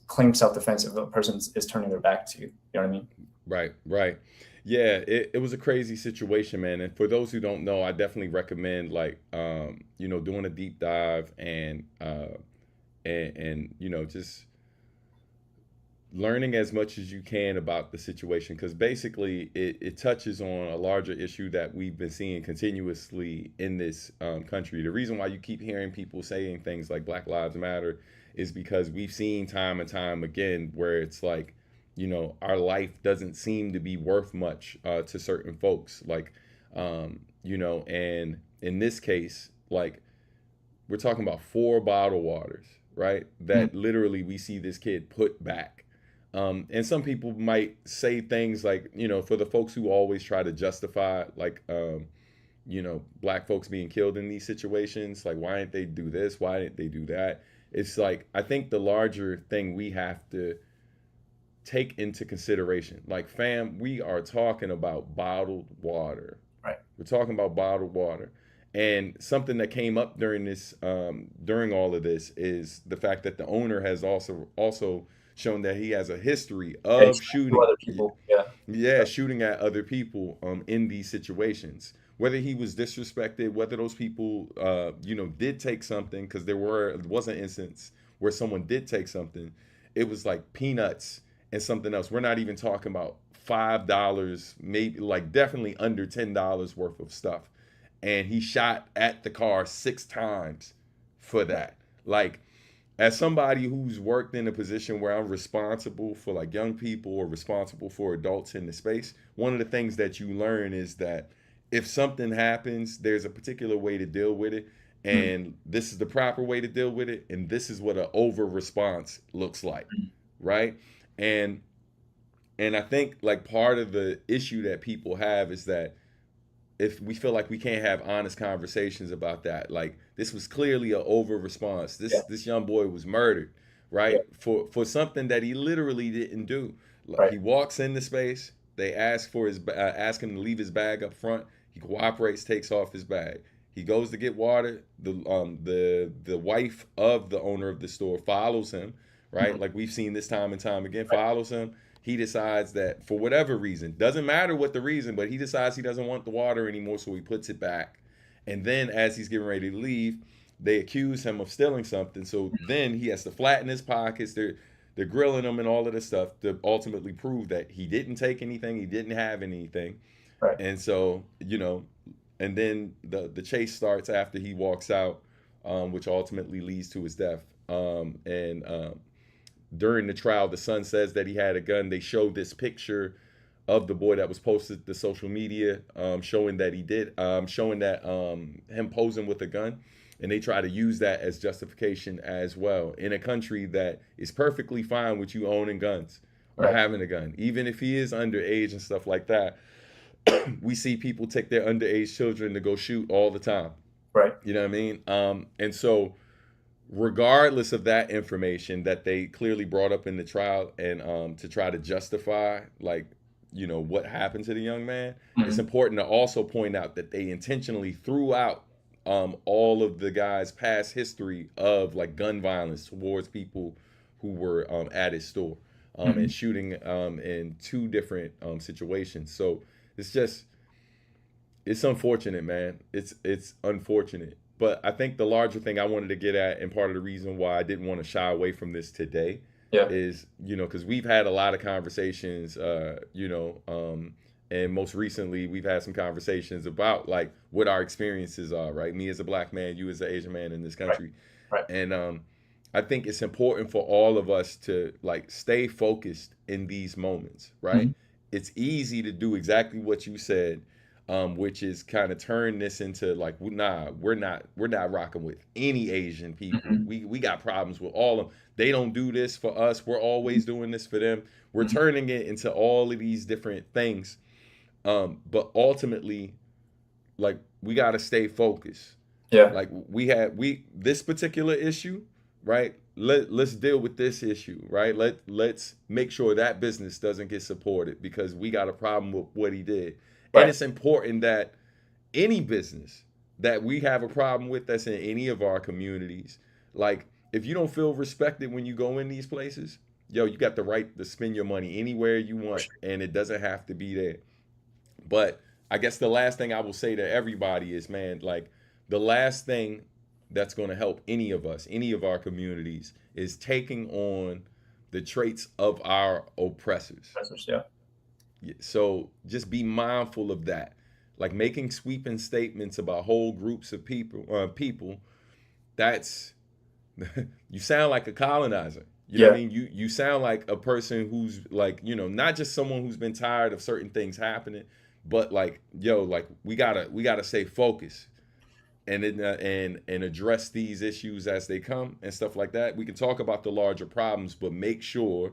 Speaker 2: claim self defense if a person is turning their back to you. You know what I mean?
Speaker 1: Right. Right. Yeah, it was a crazy situation, man. And for those who don't know, I definitely recommend like you know, doing a deep dive and you know, just learning as much as you can about the situation, because basically it touches on a larger issue that we've been seeing continuously in this country. The reason why you keep hearing people saying things like Black Lives Matter is because we've seen time and time again where it's like, you know, our life doesn't seem to be worth much to certain folks. Like, you know, and in this case, like we're talking about 4 bottled waters, right?
Speaker 2: Mhm.
Speaker 1: That literally we see this kid put back. And some people might say things like, you know, for the folks who always try to justify, like, you know, Black folks being killed in these situations, like, why didn't they do this? Why didn't they do that? It's like, I think the larger thing we have to take into consideration, like, fam, we are talking about bottled water.
Speaker 2: Right.
Speaker 1: We're talking about bottled water. And something that came up during this, during all of this, is the fact that the owner has also shown that he has a history
Speaker 2: Yeah, you
Speaker 1: of
Speaker 2: should kill
Speaker 1: shooting,
Speaker 2: other people. Yeah.
Speaker 1: yeah, shooting at other people in these situations. Whether he was disrespected, whether those people, you know, did take something, because there was an instance where someone did take something. It was like peanuts and something else. We're not even talking about $5, maybe like definitely under $10 worth of stuff, and he shot at the car 6 times for that. Like, as somebody who's worked in a position where I'm responsible for like young people or responsible for adults in the space, one of the things that you learn is that if something happens, there's a particular way to deal with it,
Speaker 2: Mm.
Speaker 1: and this is the proper way to deal with it, and this is what an over response looks like,
Speaker 2: Mm.
Speaker 1: right? And I think like part of the issue that people have is that if we feel like we can't have honest conversations about that, like this was clearly an over response.
Speaker 2: Yeah.
Speaker 1: This young boy was murdered,
Speaker 2: Yeah.
Speaker 1: right? For something that he literally didn't do. Like,
Speaker 2: Right.
Speaker 1: he walks into space. They ask him to leave his bag up front. He cooperates, takes off his bag. He goes to get water. The wife of the owner of the store follows him, right?
Speaker 2: Mhm.
Speaker 1: Like we've seen this time and time again, follows him. He decides that for whatever reason, doesn't matter what the reason, but he decides he doesn't want the water anymore, so he puts it back. And then as he's getting ready to leave, they accuse him of stealing something. So then he has to flatten his pockets. They're grilling him and all of this stuff to ultimately prove that he didn't take anything, he didn't have anything.
Speaker 2: Right.
Speaker 1: And so, and then the chase starts after he walks out, which ultimately leads to his death. And during the trial, the son says that he had a gun. They show this picture of the boy that was posted to social media, showing that he did, showing that him posing with a gun, and they try to use that as justification as well in a country that is perfectly fine with you owning guns or
Speaker 2: Right.
Speaker 1: having a gun, even if he is underage and stuff like that. We see people take their underage children to go shoot all the time.
Speaker 2: Right.
Speaker 1: You know what I mean? And so regardless of that information that they clearly brought up in the trial and to try to justify like what happened to the young man, it's
Speaker 2: Mhm.
Speaker 1: important to also point out that they intentionally threw out all of the guy's past history of like gun violence towards people who were at his store and
Speaker 2: Mhm.
Speaker 1: shooting in two different situations. So it's just it's unfortunate, man. It's unfortunate. But I think the larger thing I wanted to get at, and part of the reason why I didn't want to shy away from this today,
Speaker 2: Yeah.
Speaker 1: is because we've had a lot of conversations, and most recently we've had some conversations about like what our experiences are, right? Me as a black man, you as an Asian man in this
Speaker 2: Right.
Speaker 1: country,
Speaker 2: Right.
Speaker 1: and I think it's important for all of us to like stay focused in these moments, right?
Speaker 2: Mhm.
Speaker 1: It's easy to do exactly what you said, which is kind of turn this into like, nah, we're not rocking with any Asian people.
Speaker 2: Mhm.
Speaker 1: We got problems with all of them. They don't do this for us. We're always doing this for them. We're
Speaker 2: Mhm.
Speaker 1: turning it into all of these different things. But ultimately, like we got to stay focused.
Speaker 2: Yeah.
Speaker 1: Like we this particular issue, right? Let's deal with this issue, right? Let's make sure that business doesn't get supported because we got a problem with what he did. And
Speaker 2: Right.
Speaker 1: it's important that any business that we have a problem with that's in any of our communities, like if you don't feel respected when you go in these places, yo, you got the right to spend your money anywhere you
Speaker 2: For
Speaker 1: want
Speaker 2: sure.
Speaker 1: and it doesn't have to be there. But I guess the last thing I will say to everybody is, man, like the last thing that's going to help any of us, any of our communities, is taking on the traits of our oppressors.
Speaker 2: Yeah.
Speaker 1: So just be mindful of that. Like making sweeping statements about whole groups of people. That's you sound like a colonizer. You know what I
Speaker 2: Yeah.
Speaker 1: mean? You sound like a person who's like, not just someone who's been tired of certain things happening, but like, yo, like we gotta stay focused and address these issues as they come and stuff like that. We can talk about the larger problems, but make sure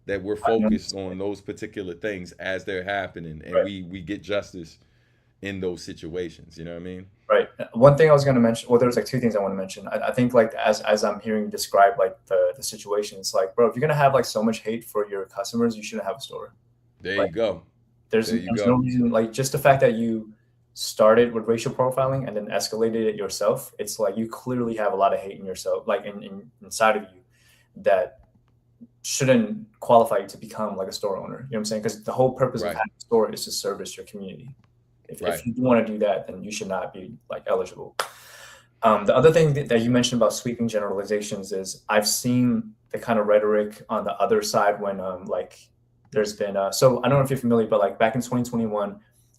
Speaker 1: that we're
Speaker 2: I know.
Speaker 1: focused on those particular things as they're happening and
Speaker 2: Right.
Speaker 1: we get justice in those situations. You know what I mean?
Speaker 2: Right. One thing I was going to mention, well, there's like two things I want to mention. I think like as I'm hearing you describe like the situation, it's like, bro, if you're gonna have like so much hate for your customers, you shouldn't have a store.
Speaker 1: There
Speaker 2: Like
Speaker 1: you go. There you
Speaker 2: there's no
Speaker 1: go.
Speaker 2: reason, like just the fact that you started with racial profiling and then escalated it yourself, it's like you clearly have a lot of hate in yourself, like inside of you, that shouldn't qualify you to become like a store owner. You know what I'm saying? Because the whole purpose of
Speaker 1: Right.
Speaker 2: having a store is to service your community. If
Speaker 1: Right.
Speaker 2: you do want to do that, then you should not be like eligible. The other thing that you mentioned about sweeping generalizations is I've seen the kind of rhetoric on the other side when like there's been so I don't know if you're familiar, but like back in 2021,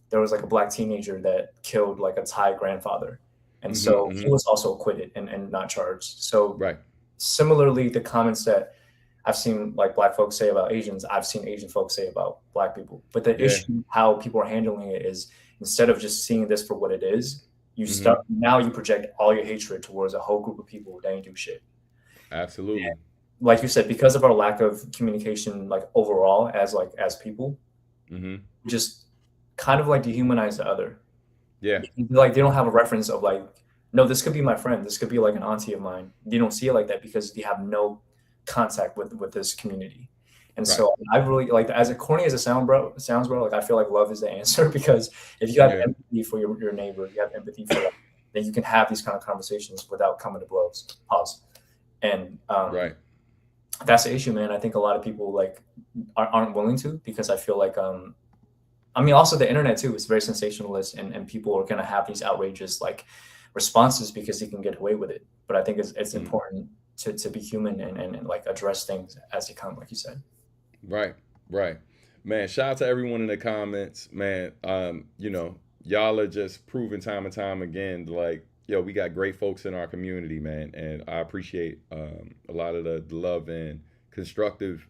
Speaker 2: there was like a black teenager that killed like a Thai grandfather, and
Speaker 1: Mm-hmm.
Speaker 2: so he
Speaker 1: Mm-hmm.
Speaker 2: was also acquitted and not charged. So
Speaker 1: Right.
Speaker 2: similarly, the comments that I've seen like black folks say about Asians, I've seen Asian folks say about black people. But the
Speaker 1: Yeah.
Speaker 2: issue, how people are handling it is instead of just seeing this for what it is, you
Speaker 1: Mm-hmm.
Speaker 2: start now you project all your hatred towards a whole group of people that ain't do shit.
Speaker 1: Absolutely.
Speaker 2: Like you said, because of our lack of communication, like overall as people,
Speaker 1: Mm-hmm.
Speaker 2: we just kind of like dehumanize the other.
Speaker 1: Yeah.
Speaker 2: Like they don't have a reference of like, no, this could be my friend, this could be like an auntie of mine. They don't see it like that because they have no contact with this community. And
Speaker 1: Right.
Speaker 2: so I really like, as corny as it sounds, bro, like I feel like love is the answer because if you have
Speaker 1: Yeah.
Speaker 2: empathy for your neighbor, you have empathy for them, then you can have these kind of conversations without coming to blows. Pause. And
Speaker 1: Right.
Speaker 2: that's the issue, man. I think a lot of people like aren't willing to, because I feel like I mean, also the internet too is very sensationalist, and people are gonna have these outrageous like responses because they can get away with it. But I think it's
Speaker 1: Mm.
Speaker 2: important to be human and like address things as they come, like you said.
Speaker 1: Right. Right. Man, shout out to everyone in the comments. Man, y'all are just proving time and time again, like, yo, we got great folks in our community, man. And I appreciate a lot of the love and constructive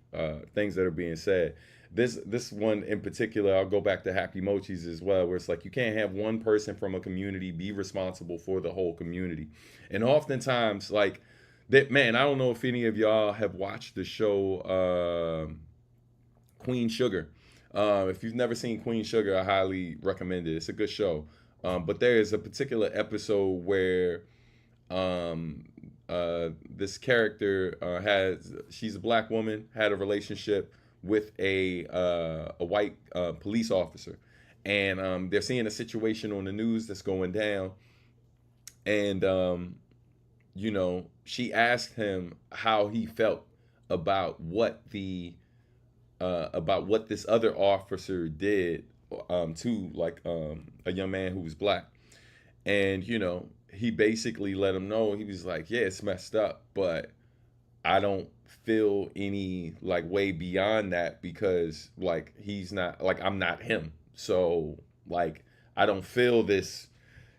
Speaker 1: things that are being said. This one in particular, I'll go back to Happy Mochis as well, where it's like you can't have one person from a community be responsible for the whole community. And oftentimes, like that, man, I don't know if any of y'all have watched the show Queen Sugar. If you've never seen Queen Sugar, I highly recommend it. It's a good show. But there is a particular episode where um, this character she's a black woman, had a relationship with a white police officer, and they're seeing a situation on the news that's going down, and she asked him how he felt about what this other officer did to like a young man who was black, and he basically let him know. He was like, yeah, it's messed up, but I don't feel any like way beyond that, because like he's not, like, I'm not him, so like I don't feel this,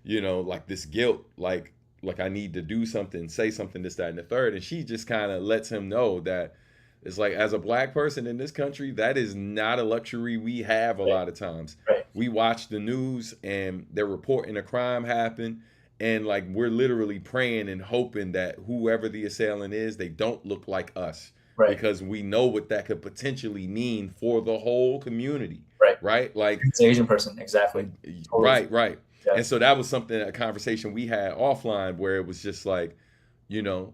Speaker 1: like this guilt, like I need to do something, say something, this, that, and the third. And she just kind of lets him know that it's like, as a black person in this country, that is not a luxury we have a
Speaker 2: Right,
Speaker 1: lot of times.
Speaker 2: right,
Speaker 1: We watch the news and they're reporting a crime happen, and like we're literally praying and hoping that whoever the assailant is, they don't look like us,
Speaker 2: right.
Speaker 1: because we know what that could potentially mean for the whole community,
Speaker 2: Right.
Speaker 1: right? Like,
Speaker 2: It's an Asian person, exactly. Totally.
Speaker 1: right, right.
Speaker 2: Yeah.
Speaker 1: And so that was something, a conversation we had offline, where it was just like, you know,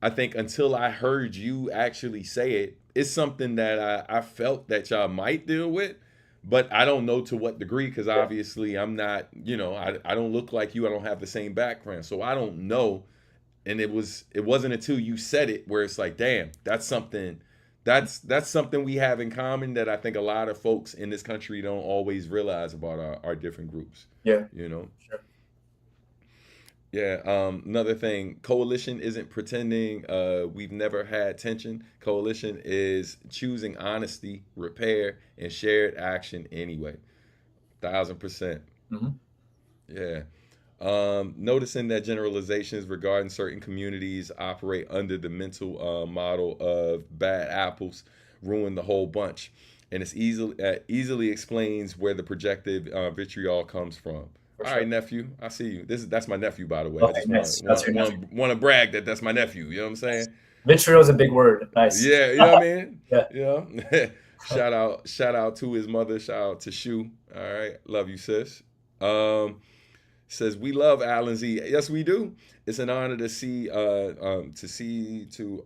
Speaker 1: I think until I heard you actually say it, it's something that I felt that y'all might deal with, but I don't know to what degree, because
Speaker 2: Yeah.
Speaker 1: obviously I'm not, I don't look like you. I don't have the same background. So I don't know. And it wasn't until you said it where it's like, damn, that's something we have in common that I think a lot of folks in this country don't always realize about our different groups,
Speaker 2: Yeah.
Speaker 1: you know?
Speaker 2: Sure.
Speaker 1: Yeah. Another thing, coalition isn't pretending we've never had tension. Coalition is choosing honesty, repair, and shared action anyway. 1,000%.
Speaker 2: Hmm.
Speaker 1: Yeah. Noticing that generalizations regarding certain communities operate under the mental model of bad apples ruin the whole bunch, and it's easily explains where the projected vitriol comes from.
Speaker 2: For
Speaker 1: All
Speaker 2: sure.
Speaker 1: right, nephew, I see you. That's my nephew, by the way. I
Speaker 2: Okay,
Speaker 1: just
Speaker 2: nice. That's your nephew.
Speaker 1: want to brag that that's my nephew. You know what I'm saying?
Speaker 2: Vitriol is a big word. Nice.
Speaker 1: Yeah, you know what I mean.
Speaker 2: Yeah.
Speaker 1: Shout out to his mother. Shout out to Shu. All right, love you, sis. Um, Says we love Alan Z. Yes, we do. It's an honor to see two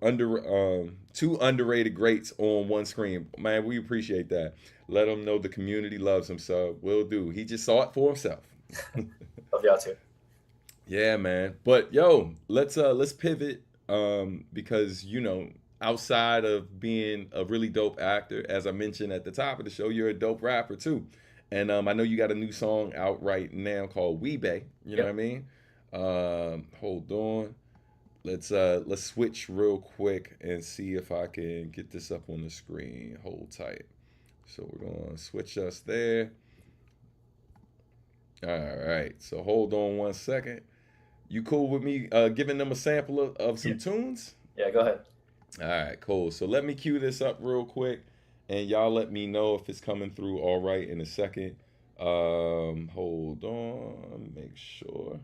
Speaker 1: underrated greats on one screen. Man, we appreciate that. Let him know the community loves him. So will do. He just saw it for himself.
Speaker 2: Love y'all too.
Speaker 1: Yeah, man. But yo, let's pivot because outside of being a really dope actor, as I mentioned at the top of the show, you're a dope rapper too. And I know you got a new song out right now called Weebay. You know what I
Speaker 2: Yep.
Speaker 1: mean? Hold on. Let's switch real quick and see if I can get this up on the screen. Hold tight. So we're gonna switch us there. All right. So hold on one second. You cool with me giving them a sample of
Speaker 2: Yeah.
Speaker 1: some tunes?
Speaker 2: Yeah. Go ahead.
Speaker 1: All right, cool. So let me cue this up real quick, and y'all let me know if it's coming through all right in a second. Hold on, make sure.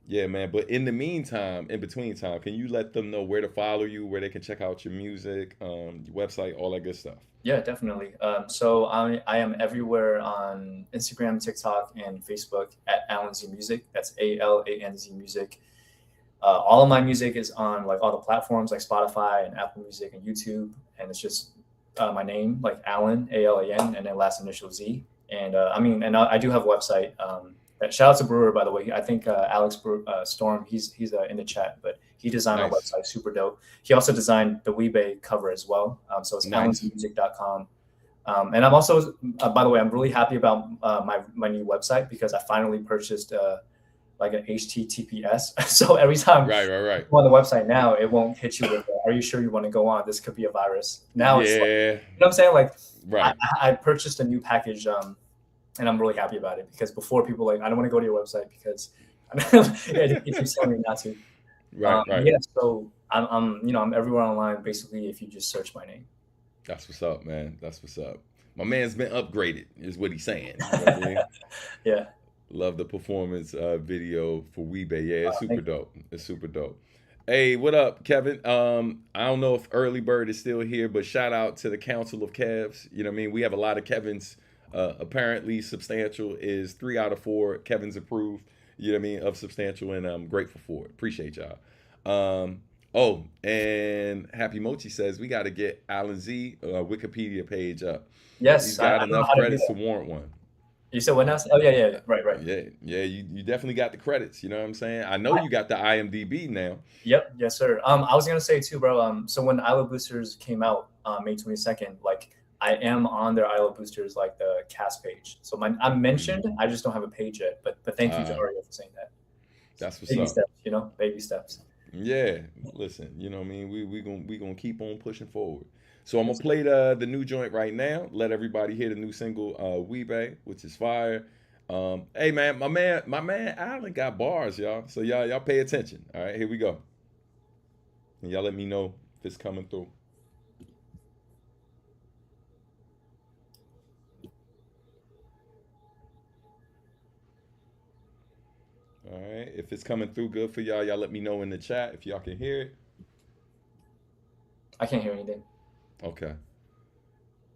Speaker 1: Yeah, man. But in the meantime, in between time, can you let them know where to follow you, where they can check out your music, your website, all that good stuff?
Speaker 2: Yeah, definitely. So I am everywhere on Instagram, TikTok, and Facebook at Alan Z Music. That's ALANZ Music. All of my music is on like all the platforms like Spotify and Apple Music and YouTube, and it's just my name, like Alan, Alan, and then last initial Z. And I do have a website. Shout out to Brewer, by the way. I think Alex Storm, he's in the chat, but he designed our
Speaker 1: Nice.
Speaker 2: website, super dope. He also designed the Weebay cover as well. So it's
Speaker 1: Nice.
Speaker 2: allenmusic.com. And I'm also, by the way, I'm really happy about my new website because I finally purchased like an HTTPS. So every time
Speaker 1: Right.
Speaker 2: you go on the website now, it won't hit you with, are you sure you want to go on? This could be a virus. Now it's like, you know what I'm saying? Like,
Speaker 1: Right.
Speaker 2: I purchased a new package, and I'm really happy about it because before people like, I don't want to go to your website because it keeps telling me not to.
Speaker 1: Right.
Speaker 2: Yeah, so I'm everywhere online basically if you just search my name.
Speaker 1: That's what's up, man. That's what's up. My man's been upgraded, is what he's saying. You know what I mean?
Speaker 2: Yeah.
Speaker 1: Love the performance video for Weebay. Yeah, it's super dope. It's super dope. Hey, what up, Kevin? I don't know if Early Bird is still here, but shout out to the Council of Kevs. You know what I mean? We have a lot of Kevins. Apparently, Substantial is 3 out of 4 Kevins approved. You know what I mean? Of Substantial, and I'm grateful for it. Appreciate y'all. Oh, and Happy Mochi says we got to get Alan Z Wikipedia page up.
Speaker 2: Yes,
Speaker 1: he's got enough credits to warrant one.
Speaker 2: You said what else? Oh yeah, right.
Speaker 1: Yeah, you definitely got the credits. You know what I'm saying? I know you got the IMDb now.
Speaker 2: Yep, yes sir. I was gonna say too, bro. So when ILO Boosters came out, May 22nd, like I am on their ILO Boosters like the cast page. So I'm mentioned. I just don't have a page yet. But thank you, Javier, for saying that.
Speaker 1: That's what's
Speaker 2: baby
Speaker 1: up.
Speaker 2: Steps, baby steps.
Speaker 1: Yeah, listen, you know what I mean? We gonna keep on pushing forward. So I'm gonna play the new joint right now. Let everybody hear the new single, Weebay, which is fire. Hey man, my man Alan got bars, y'all. So y'all pay attention. All right, here we go. And y'all let me know if it's coming through. All right, if it's coming through good for y'all, y'all let me know in the chat if y'all can hear it.
Speaker 2: I can't hear anything.
Speaker 1: Okay.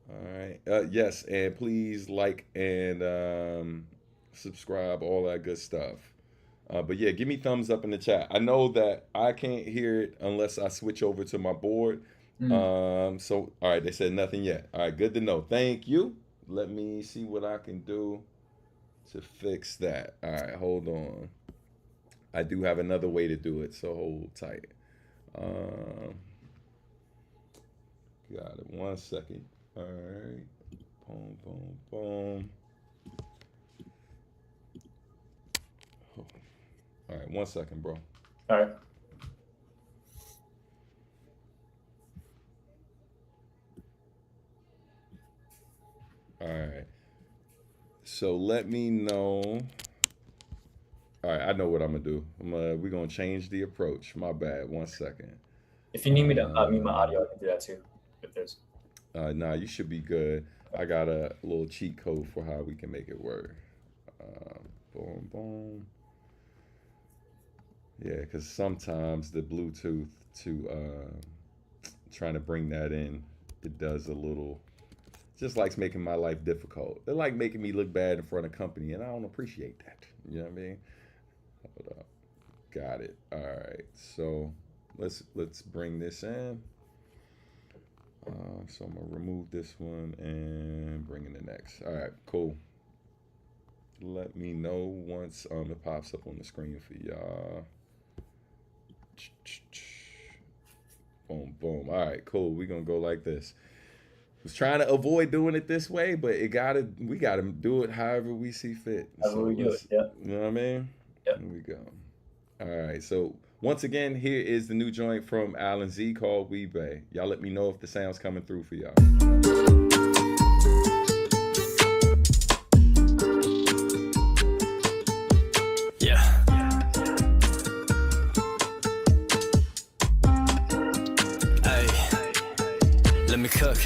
Speaker 1: All right. Yes, and please like and subscribe, all that good stuff. But yeah, give me thumbs up in the chat. I know that I can't hear it unless I switch over to my board. So all right, they said nothing yet. All right, good to know. Thank you. Let me see what I can do to fix that. All right, hold on. I do have another way to do it, so hold tight. Got it. 1 second. All right. Boom, boom, boom. All right. 1 second, bro.
Speaker 2: All right.
Speaker 1: All right. So let me know. All right. I know what I'm gonna do. We're gonna change the approach. My bad. 1 second.
Speaker 2: If you need me to mute my audio, I can do that too. If there's.
Speaker 1: Nah, you should be good. I got a little cheat code for how we can make it work. Boom, boom. Yeah, because sometimes the Bluetooth to trying to bring that in, it does a little, just likes making my life difficult. It like making me look bad in front of company, and I don't appreciate that. You know what I mean? Hold up. Got it. All right. So let's bring this in. So I'm gonna remove this one and bring in the next. All right, cool. Let me know once it pops up on the screen for y'all. Boom, boom. All right, cool. We're gonna go like this. Was trying to avoid doing it this way, but we gotta do it however we see fit.
Speaker 2: However we do it, yeah.
Speaker 1: You know what I mean?
Speaker 2: Yep.
Speaker 1: Here we go. All right, so once again, here is the new joint from Alan Z called Weebay. Y'all let me know if the sound's coming through for y'all.
Speaker 3: Yeah. Ay, let me cook.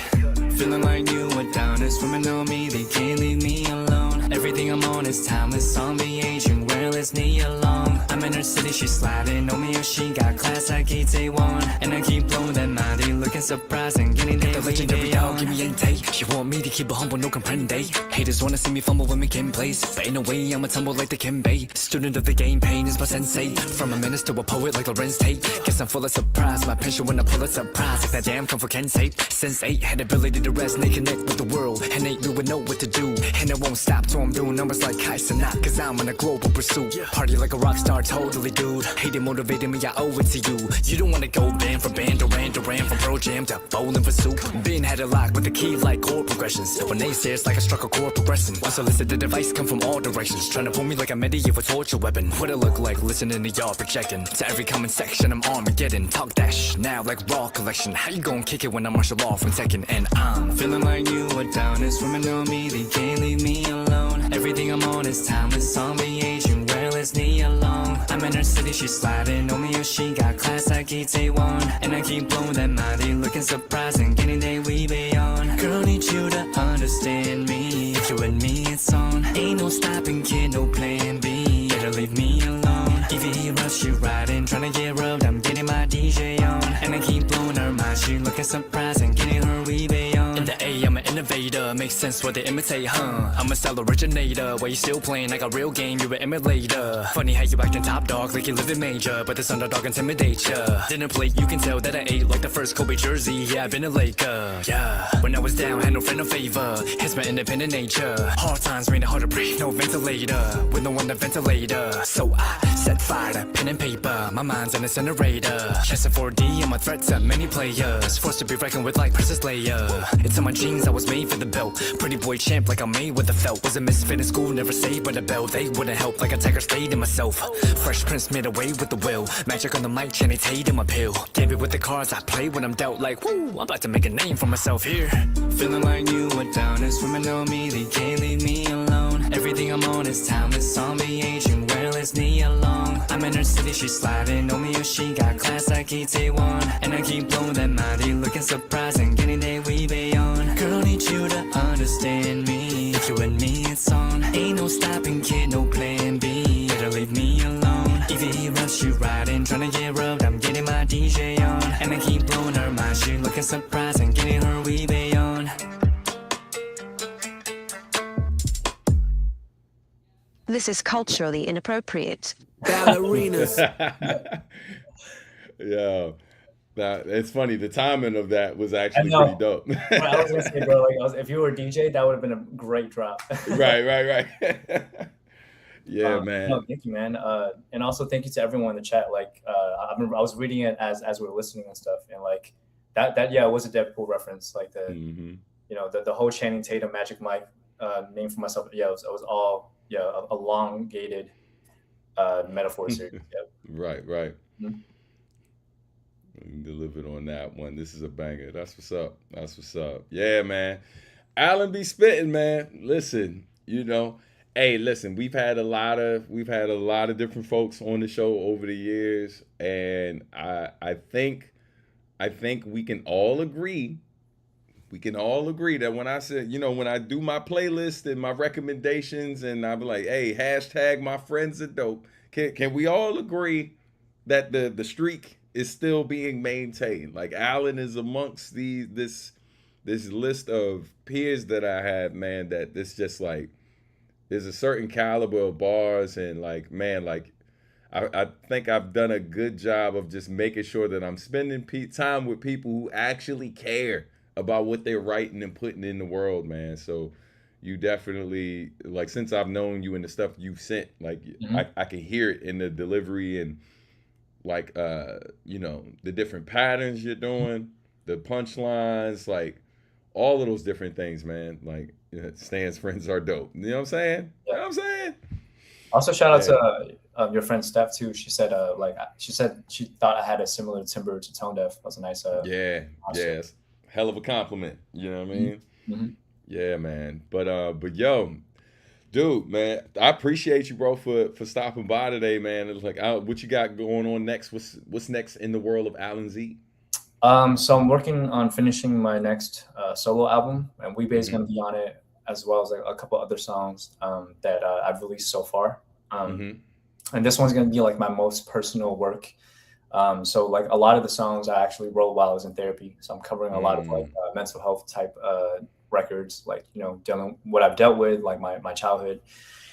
Speaker 3: Feeling like you were down, it's swimming on me, they can't leave me alone. Everything I'm on is timeless, on the aging, where let's me along. I'm in her city, she's sliding on me, or she got class like it's A1. And I keep blowing that naughty look looking surprising. Getting the legendary dog, give me a take. She want me to keep it humble, no comprende. Haters wanna see me fumble when we can place. But ain't no way I'ma tumble like the Kimbe. Student of the game, pain is my sensei. From a minister to a poet like Lorenz Tate. Guess I'm full of surprise, my pension when I pull a surprise. Like that damn come for Ken's sake. Since 8, had ability to resonate, connect with the world. And 8 would know what to do. And I won't stop till I'm doing numbers like Kaiser not. Cause I'm in a global pursuit. Party like a rock star, totally dude. Hating motivated me, I owe it to you. You don't wanna go band for band, Duran Duran from Pearl Jam to bowling for soup. Been had it locked with the key like chord progressions. When they say it's like I struck a chord progressing. Once I listed the device come from all directions. Trying to pull me like a medieval torture weapon. What it look like listening to y'all projecting. To every comment section I'm Armageddon. Talk that shh now like raw collection. How you gon' kick it when I martial off in second? And I'm feeling like you are down. It's swimming on me, they can't leave me alone. Everything I'm on is timeless, on the aging, well it's me alone. I'm in her city, she's sliding on me, she got class like Itaewon. And I keep blowing that mighty, looking surprising, getting day we beyond. Girl, need you to understand me. If you and me, it's on. Ain't no stopping, kid, no plan B. Better leave me alone. If you hear us, she riding, trying to get rubbed, I'm getting my DJ on. And I keep blowing her mind, she looking surprising, getting her we beyond. In the A, I'm an innovator, makes sense what they imitate, huh? I'm a style originator, while you still playing like a real game, you're an emulator. Funny how you acting top dog like you live in major, but this underdog intimidate ya. Dinner plate, you can tell that I ate like the first Kobe jersey, yeah, I've been a Laker, yeah. When I was down, had no friend or favor, hence my independent nature. Hard times made it hard to breathe, no ventilator, with no one to ventilator. So I set fire to pen and paper, my mind's an incinerator. Chess at 4D, I'm a threat to many players, forced to be reckoned with like Princess Leia. It's in my jeans, I was made for the belt. Pretty boy champ like I'm made with a felt. Was a misfit in school, never saved by the bell. They wouldn't help like a tiger stayed in myself. Fresh Prince made away with the will. Magic on the mic, Channing Tatum my pill. Gave it with the cards, I play when I'm dealt. Like woo, I'm about to make a name for myself here. Feeling like you were down, it's swimming on me, they can't leave me alone. Everything I'm on is timeless, on the aging, well it's me alone. I'm in her city, she's sliding on me, she got class like Itaewon. And I keep blowing that mighty, looking surprising, getting day we beyond. Girl, need you to understand me. If you and me, it's on. Ain't no stopping, kid, no plan B. Better leave me alone. If you hear us, she riding, trying to get rubbed, I'm getting my DJ on. And I keep blowing her mind, she looking surprising, getting her we beyond.
Speaker 4: This is culturally inappropriate.
Speaker 3: Ballerinas.
Speaker 1: Yo, that it's funny. The timing of that was actually
Speaker 2: know.
Speaker 1: pretty dope.
Speaker 2: I was gonna say, bro, like, if you were a DJ, that would have been a great drop.
Speaker 1: right. Yeah, man.
Speaker 2: No, thank you, man. And also thank you to everyone in the chat. Like, I was reading it as we were listening and stuff, and like that yeah, it was a Deadpool reference. Like the you know the whole Channing Tatum Magic Mike name for myself. Yeah, it was all elongated metaphor series. Yep.
Speaker 1: Right. Delivered on that one. This is a banger. That's what's up. Yeah, man. Alan be spitting, man. Listen, hey, listen, we've had a lot of different folks on the show over the years, and I think we can all agree that when I said, when I do my playlist and my recommendations and I be like, hey, hashtag my friends are dope, can we all agree that the streak is still being maintained? Like Alan is amongst this list of peers that I have, man, that this just like there's a certain caliber of bars, and like, man, like I think I've done a good job of just making sure that I'm spending time with people who actually care about what they're writing and putting in the world, man. So you definitely, like, since I've known you and the stuff you've sent, like I can hear it in the delivery and like the different patterns you're doing, the punchlines, like all of those different things, man. Like Stan's friends are dope. You know what I'm saying?
Speaker 2: Yeah.
Speaker 1: You know what I'm saying?
Speaker 2: Also, shout out to your friend Steph too. She said she thought I had a similar timbre to Tone Deaf. That was a nice
Speaker 1: yes. Hell of a compliment. You know what I mean?
Speaker 2: Mm-hmm.
Speaker 1: Yeah, man. But yo, dude, man, I appreciate you, bro, for stopping by today, man. It's like, what you got going on next? What's next in the world of Alan Z?
Speaker 2: So I'm working on finishing my next solo album, and Weebay is going to be on it, as well as a couple other songs that I've released so far. And this one's going to be like my most personal work. So like a lot of the songs I actually wrote while I was in therapy. So I'm covering a lot of like mental health type records, like, you know, dealing what I've dealt with, like my childhood.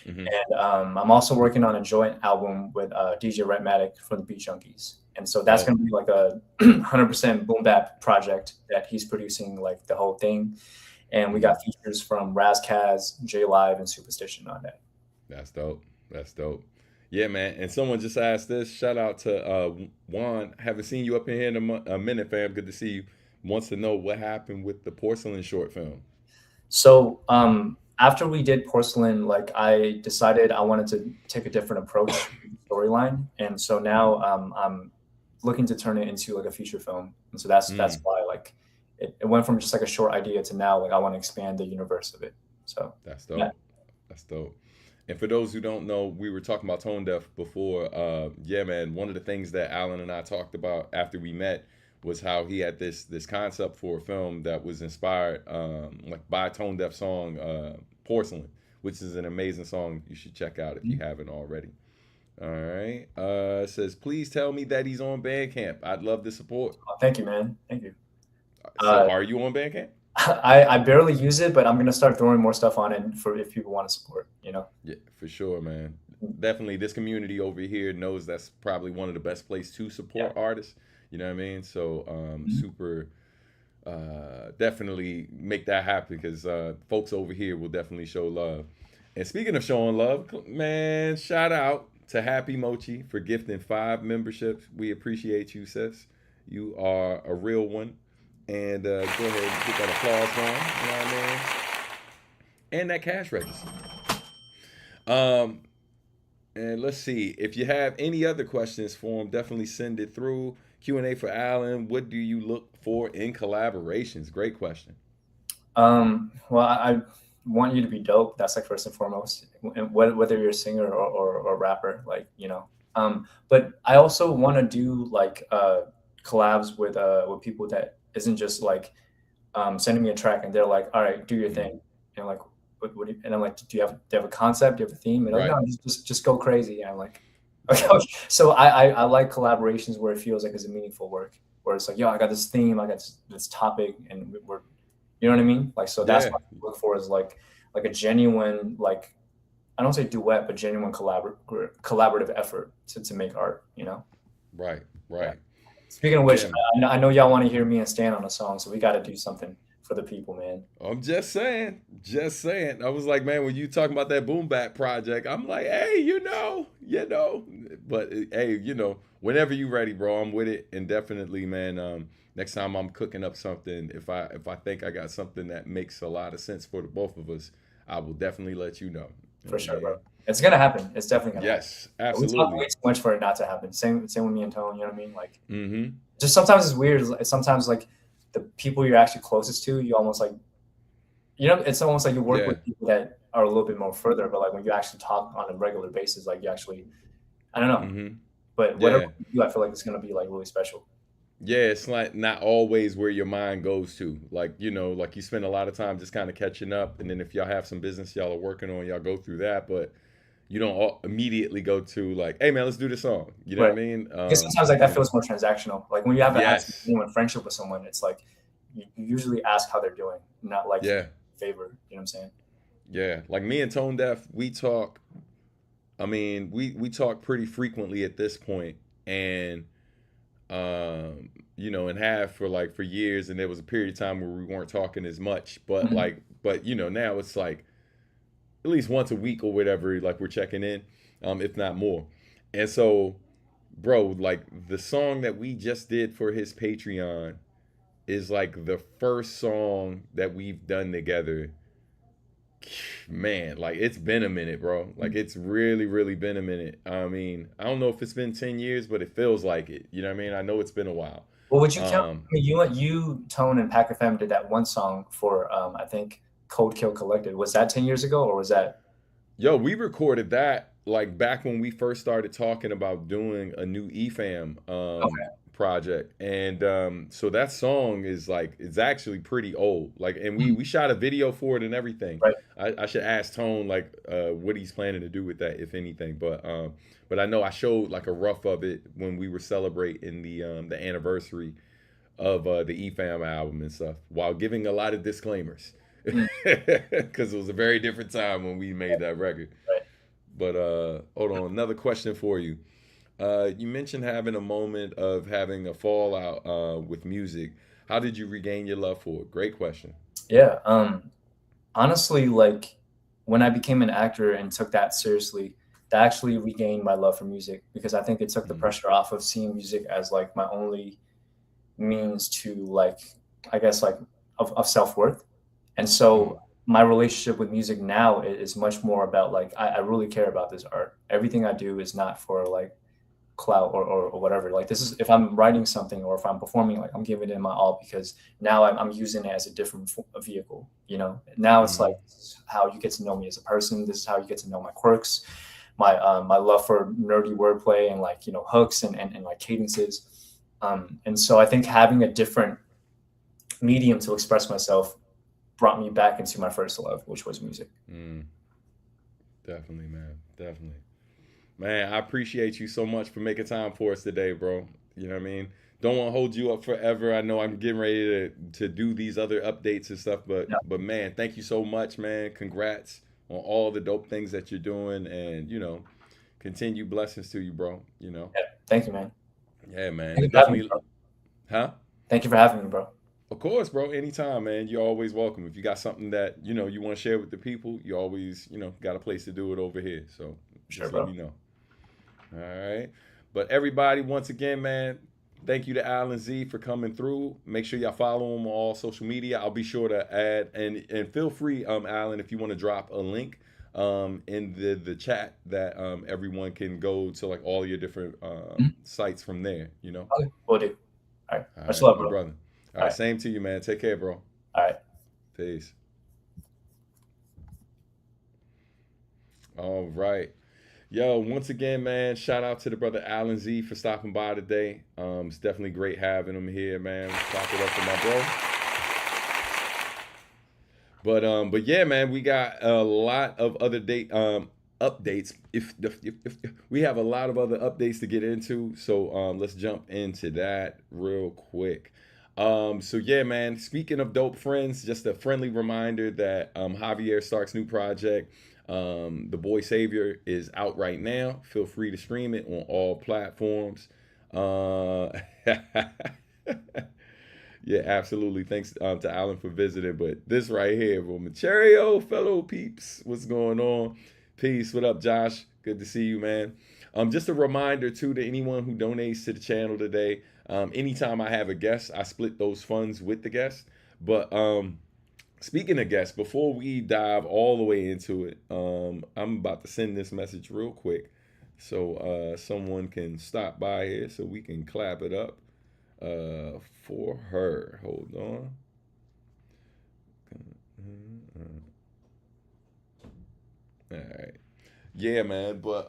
Speaker 2: And I'm also working on a joint album with DJ Rentmatic from the Beat Junkies. And so that's going to be like a 100% boom bap project that he's producing, like the whole thing. And we got features from Razkaz, J Live, and Superstition on that.
Speaker 1: That's dope. That's dope. Yeah, man. And someone just asked this. Shout out to Juan. Haven't seen you up in here in a minute, fam. Good to see you. Wants to know what happened with the Porcelain short film.
Speaker 2: So after we did Porcelain, like I decided I wanted to take a different approach to the storyline. And so now I'm looking to turn it into like a feature film. And so that's why like it went from just like a short idea to now like I want to expand the universe of it. So
Speaker 1: that's dope.
Speaker 2: Yeah.
Speaker 1: That's dope. And for those who don't know, we were talking about Tone Deaf before. Yeah, man, one of the things that Alan and I talked about after we met was how he had this concept for a film that was inspired like by a Tone Deaf song, Porcelain, which is an amazing song you should check out if you haven't already. All right. It says, please tell me that he's on Bandcamp. I'd love the support.
Speaker 2: Oh, thank you, man. Thank you.
Speaker 1: So are you on Bandcamp?
Speaker 2: I barely use it, but I'm gonna start throwing more stuff on it for if people want to support, you know.
Speaker 1: Yeah, for sure, man. Definitely, this community over here knows that's probably one of the best places to support artists. You know what I mean? So super definitely make that happen because folks over here will definitely show love. And speaking of showing love, man, shout out to Happy Mochi for gifting 5 memberships. We appreciate you, sis. You are a real one. And go ahead and get that applause going. You know what I mean? And that cash register. And let's see. If you have any other questions for him, definitely send it through. Q&A for Alan. What do you look for in collaborations? Great question.
Speaker 2: Well, I want you to be dope. That's like first and foremost. Whether you're a singer or a rapper, like, you know. But I also want to do like collabs with people that isn't just like sending me a track and they're like, all right, do your thing. And I'm like, what do you, and I'm like, do you have a concept? Do you have a theme? And I'm like, no, just go crazy. And I'm like, okay. So I like collaborations where it feels like it's a meaningful work, where it's like, yo, I got this theme, I got this topic, and we're, you know what I mean? Like, so that's what I look for is like a genuine, like, I don't say duet, but genuine collaborative effort to make art, you know?
Speaker 1: Right.
Speaker 2: Yeah. Speaking of which, I know y'all want to hear me and Stan on a song, so we got to do something for the people, man.
Speaker 1: I'm just saying. I was like, man, when you talking about that boom bap project, I'm like, hey, you know. But hey, you know, whenever you ready, bro, I'm with it. And definitely, man, next time I'm cooking up something, if I think I got something that makes a lot of sense for the both of us, I will definitely let you know.
Speaker 2: For sure, bro. It's gonna happen. It's definitely gonna happen.
Speaker 1: Yes, absolutely.
Speaker 2: We talk way too much for it not to happen. Same with me and Tone, you know what I mean? Like, just sometimes it's weird. Sometimes like the people you're actually closest to, you almost like, you know, it's almost like you work with people that are a little bit more further, but like when you actually talk on a regular basis, like you actually, I don't know. But whatever you do, I feel like it's gonna be like really special.
Speaker 1: Yeah, it's like not always where your mind goes to. Like, you know, like you spend a lot of time just kind of catching up. And then if y'all have some business y'all are working on, y'all go through that. But you don't immediately go to like, hey, man, let's do this song. You know what I mean?
Speaker 2: Because sometimes like that feels more transactional. Like when you have a genuine friendship with someone, it's like you usually ask how they're doing, not like favor. You know what I'm saying?
Speaker 1: Yeah. Like me and Tone Deaf, we talk. I mean, we talk pretty frequently at this point. And you know, and have for years, and there was a period of time where we weren't talking as much, but but you know, now it's like at least once a week or whatever, like we're checking in, if not more. And so, bro, like the song that we just did for his Patreon is like the first song that we've done together. Man, like it's been a minute, bro. Like it's really, really been a minute. I mean, I don't know if it's been 10 years, but it feels like it. You know what I mean? I know it's been a while.
Speaker 2: Well, would you count? You, Tone, and Pac FM did that one song for I think Cold Kill Collective. Was that 10 years ago, or was that?
Speaker 1: Yo, we recorded that like back when we first started talking about doing a new EFAM project, and so that song is like it's actually pretty old. Like, and we shot a video for it and everything.
Speaker 2: Right.
Speaker 1: I should ask Tone like what he's planning to do with that, if anything. But I know I showed like a rough of it when we were celebrating the anniversary of the EFAM album and stuff, while giving a lot of disclaimers, because it was a very different time when we made that record.
Speaker 2: Right.
Speaker 1: But hold on, another question for you. You mentioned having a moment of having a fallout with music. How did you regain your love for it? Great question.
Speaker 2: Yeah. Honestly, like when I became an actor and took that seriously, that actually regained my love for music, because I think it took the pressure off of seeing music as like my only means to like, I guess like of self-worth. And so my relationship with music now is much more about like, I really care about this art. Everything I do is not for like clout or whatever. Like this is, if I'm writing something or if I'm performing, like I'm giving it my all, because now I'm using it as a different vehicle, you know. Now it's like, this is how you get to know me as a person. This is how you get to know my quirks, my love for nerdy wordplay and like, you know, hooks and like cadences. And so I think having a different medium to express myself brought me back into my first love, which was music.
Speaker 1: Definitely, man. Definitely. Man, I appreciate you so much for making time for us today, bro. You know what I mean? Don't want to hold you up forever. I know I'm getting ready to do these other updates and stuff, but man, thank you so much, man. Congrats on all the dope things that you're doing, and you know, continued blessings to you, bro. You know.
Speaker 2: Yeah, thank you, man.
Speaker 1: Yeah, man.
Speaker 2: Thank you for having me, bro.
Speaker 1: Huh?
Speaker 2: Thank you for having me, bro.
Speaker 1: Of course, bro. Anytime, man. You're always welcome. If you got something that you know you want to share with the people, you always, you know, got a place to do it over here. So just let me know. All right. But everybody, once again, man, thank you to Alan Z for coming through. Make sure y'all follow him on all social media. I'll be sure to add, and feel free, Alan, if you want to drop a link in the chat that everyone can go to like all your different sites from there, you know.
Speaker 2: Okay, will do. All right.
Speaker 1: All
Speaker 2: Much
Speaker 1: right,
Speaker 2: love,
Speaker 1: my
Speaker 2: bro.
Speaker 1: brother. All right, same to you, man. Take care, bro.
Speaker 2: All right.
Speaker 1: Peace. All right. Yo, once again, man, shout out to the brother Alan Z for stopping by today. It's definitely great having him here, man. Clap it up for my bro. But yeah, man, we got a lot of other updates. If we have a lot of other updates to get into, so let's jump into that real quick. So yeah, man, speaking of dope friends, just a friendly reminder that Javier Stark's new project, The Boy Savior, is out right now. Feel free to stream it on all platforms. Yeah, absolutely. Thanks to Alan for visiting. But this right here, bro, Macherio, fellow peeps, what's going on? Peace. What up, Josh? Good to see you, man. Just a reminder too to anyone who donates to the channel today. Anytime I have a guest, I split those funds with the guest. But speaking of guests, before we dive all the way into it, I'm about to send this message real quick so someone can stop by here so we can clap it up for her. Hold on. All right. Yeah, man. But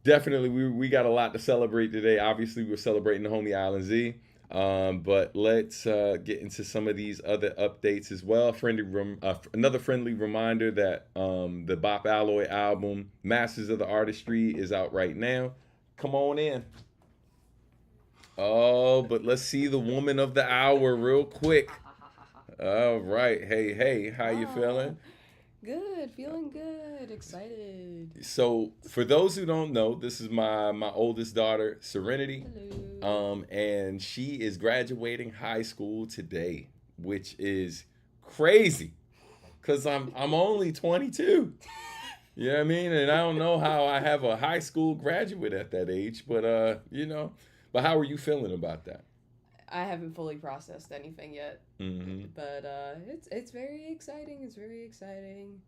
Speaker 1: definitely we got a lot to celebrate today. Obviously, we're celebrating the homie Alan Z. But let's get into some of these other updates as well. Another friendly reminder that the Bop Alloy album, Masters of the Artistry, is out right now. Come on in. Oh, but let's see the woman of the hour real quick. All right. Hey, how you feeling?
Speaker 5: Good, feeling good, excited.
Speaker 1: So, for those who don't know, this is my oldest daughter, Serenity.
Speaker 5: Hello.
Speaker 1: And she is graduating high school today, which is crazy, cause I'm only 22. You know what I mean? And I don't know how I have a high school graduate at that age, but you know. But how are you feeling about that?
Speaker 5: I haven't fully processed anything yet, but it's very exciting. It's very exciting.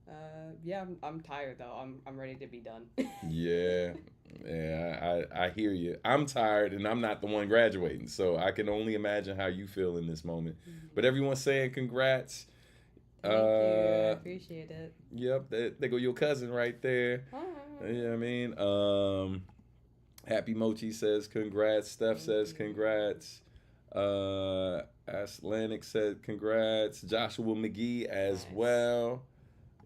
Speaker 5: Yeah, I'm tired though. I'm ready to be done.
Speaker 1: Yeah, I hear you. I'm tired, and I'm not the one graduating, so I can only imagine how you feel in this moment. But everyone's saying congrats.
Speaker 5: Thank you. I appreciate it.
Speaker 1: Yep, there go your cousin right there.
Speaker 5: Hi.
Speaker 1: You know what I mean? Happy Mochi says congrats. Steph says congrats. Atlantic said congrats. Joshua McGee as well.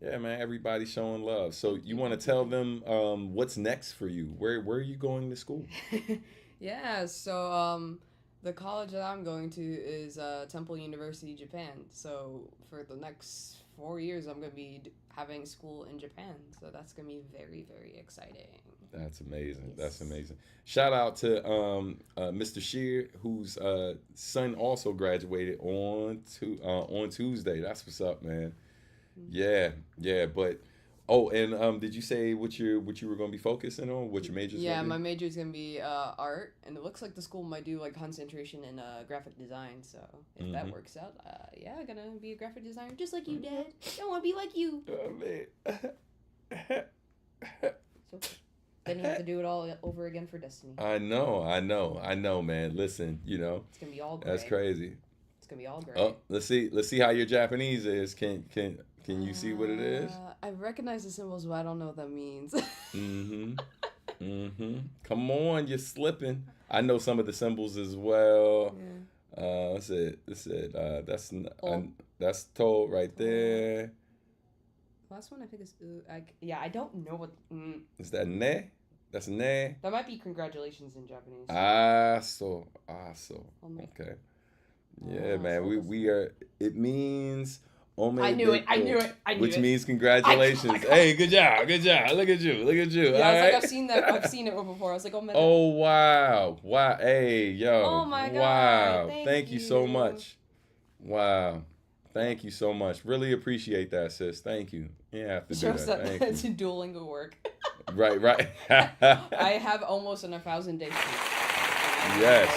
Speaker 1: Yeah, man, everybody showing love. So you want to tell them what's next for you? Where are you going to school?
Speaker 5: Yeah, so the college that I'm going to is Temple University, Japan. So for the next 4 years, I'm going to be having school in Japan. So that's going to be very, very exciting.
Speaker 1: That's amazing.
Speaker 5: Yes.
Speaker 1: That's amazing. Shout out to Mr. Shear, whose son also graduated on Tuesday. That's what's up, man. Yeah, yeah. But and did you say what you were going to be focusing on? What your major's
Speaker 5: Yeah,
Speaker 1: gonna be?
Speaker 5: my major is going to be art, and it looks like the school might do like concentration in graphic design. So if that works out, yeah, I'm gonna be a graphic designer just like you, Dad. I want to be like you.
Speaker 1: Oh, man.
Speaker 5: So then you have to do it all over again for Destiny.
Speaker 1: I know, man. Listen,
Speaker 5: It's gonna be all gray.
Speaker 1: that's crazy.
Speaker 5: It's gonna be all gray.
Speaker 1: Oh, let's see how your Japanese is. Can you see what it is?
Speaker 5: I recognize the symbols, but I don't know what that means.
Speaker 1: Come on, you're slipping. I know some of the symbols as well.
Speaker 5: Yeah.
Speaker 1: What's it? That's told right there.
Speaker 5: Last one I think is I don't know what.
Speaker 1: Is that ne? That's ne.
Speaker 5: That might be congratulations in Japanese.
Speaker 1: So. Okay. Yeah,
Speaker 5: Ah,
Speaker 1: man.
Speaker 5: so
Speaker 1: We are. It means.
Speaker 5: I knew it.
Speaker 1: Which means congratulations. Hey, good job. Look at you.
Speaker 5: Yeah,
Speaker 1: All
Speaker 5: I was
Speaker 1: right.
Speaker 5: like, I've seen it before. I was like, oh my.
Speaker 1: Oh wow. Hey, yo.
Speaker 5: Oh my God.
Speaker 1: Wow.
Speaker 5: Thank
Speaker 1: you so
Speaker 5: you.
Speaker 1: much. Wow. Thank you so much. Really appreciate that, sis. Thank you. You have to do
Speaker 5: Shows
Speaker 1: that.
Speaker 5: that
Speaker 1: Thank
Speaker 5: it's
Speaker 1: you.
Speaker 5: Duolingo work.
Speaker 1: Right.
Speaker 5: I have almost an 1,000-day streak.
Speaker 1: Yes.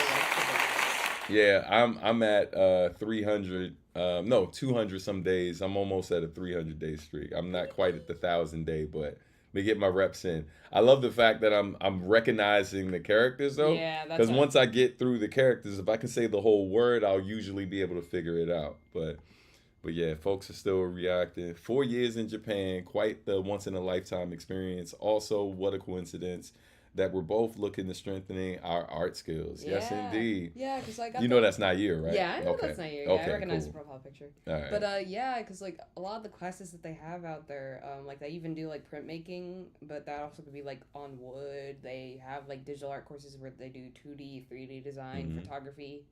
Speaker 1: Yeah, I'm at 300. No, 200 some days. I'm almost at a 300-day streak. I'm not quite at the 1,000-day, but me get my reps in. I love the fact that I'm recognizing the characters though.
Speaker 5: Yeah, that's
Speaker 1: because once I get through the characters, if I can say the whole word, I'll usually be able to figure it out. But yeah, folks are still reacting. 4 years in Japan, quite the once in a lifetime experience. Also, what a coincidence that we're both looking to strengthening our art skills. Yes, indeed.
Speaker 5: Yeah, because like
Speaker 1: That's not you, right?
Speaker 5: Yeah, I know
Speaker 1: Okay.
Speaker 5: that's not you. Yeah,
Speaker 1: Okay,
Speaker 5: I recognize
Speaker 1: cool.
Speaker 5: the profile picture.
Speaker 1: All right.
Speaker 5: But yeah, because like a lot of the classes that they have out there, like they even do like printmaking, but that also could be like on wood. They have like digital art courses where they do 2D, 3D design, photography.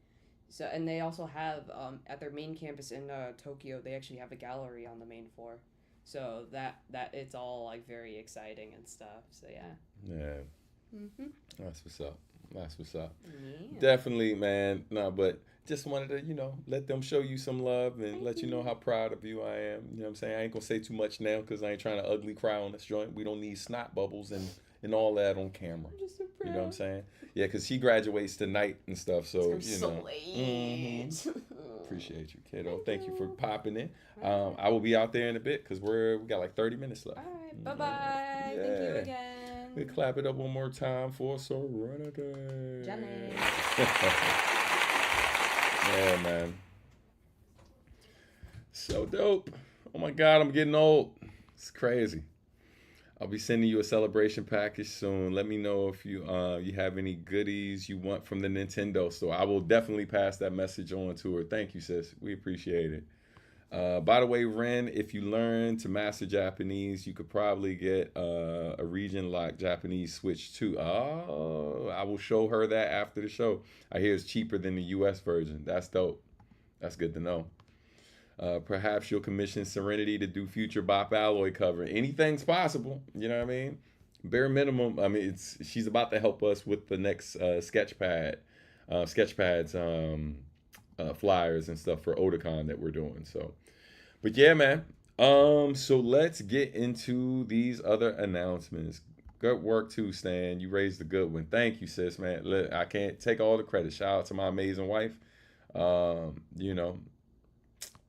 Speaker 5: So and they also have at their main campus in Tokyo, they actually have a gallery on the main floor. So that it's all like very exciting and stuff. So yeah.
Speaker 1: Yeah. That's what's up.
Speaker 5: Yeah.
Speaker 1: Definitely, man. No, but just wanted to, let them show you some love and let you know how proud of you I am. You know what I'm saying? I ain't gonna say too much now because I ain't trying to ugly cry on this joint. We don't need snot bubbles and all that on camera.
Speaker 5: I'm just so proud.
Speaker 1: You know what I'm saying? Yeah, because he graduates tonight and stuff. So,
Speaker 5: It's so late.
Speaker 1: Appreciate you, kiddo. Thank you for popping in. I will be out there in a bit because we got like 30 minutes left.
Speaker 5: All right. Bye-bye.
Speaker 1: Yeah.
Speaker 5: Thank you again.
Speaker 1: We clap it up one more time for Serenity.
Speaker 5: Jenny.
Speaker 1: Yeah, man. So dope. Oh my God, I'm getting old. It's crazy. I'll be sending you a celebration package soon. Let me know if you have any goodies you want from the Nintendo store. I will definitely pass that message on to her. Thank you, sis. We appreciate it. By the way, Ren, if you learn to master Japanese, you could probably get a region-locked Japanese Switch too. Oh, I will show her that after the show. I hear it's cheaper than the U.S. version. That's dope. That's good to know. Perhaps you'll commission Serenity to do future Bop Alloy cover. Anything's possible. You know what I mean? Bare minimum. I mean, she's about to help us with the next Sketchpads, flyers and stuff for Otakon that we're doing. So, but yeah, man. So let's get into these other announcements. Good work too, Stan. You raised a good one. Thank you, sis, man. I can't take all the credit. Shout out to my amazing wife.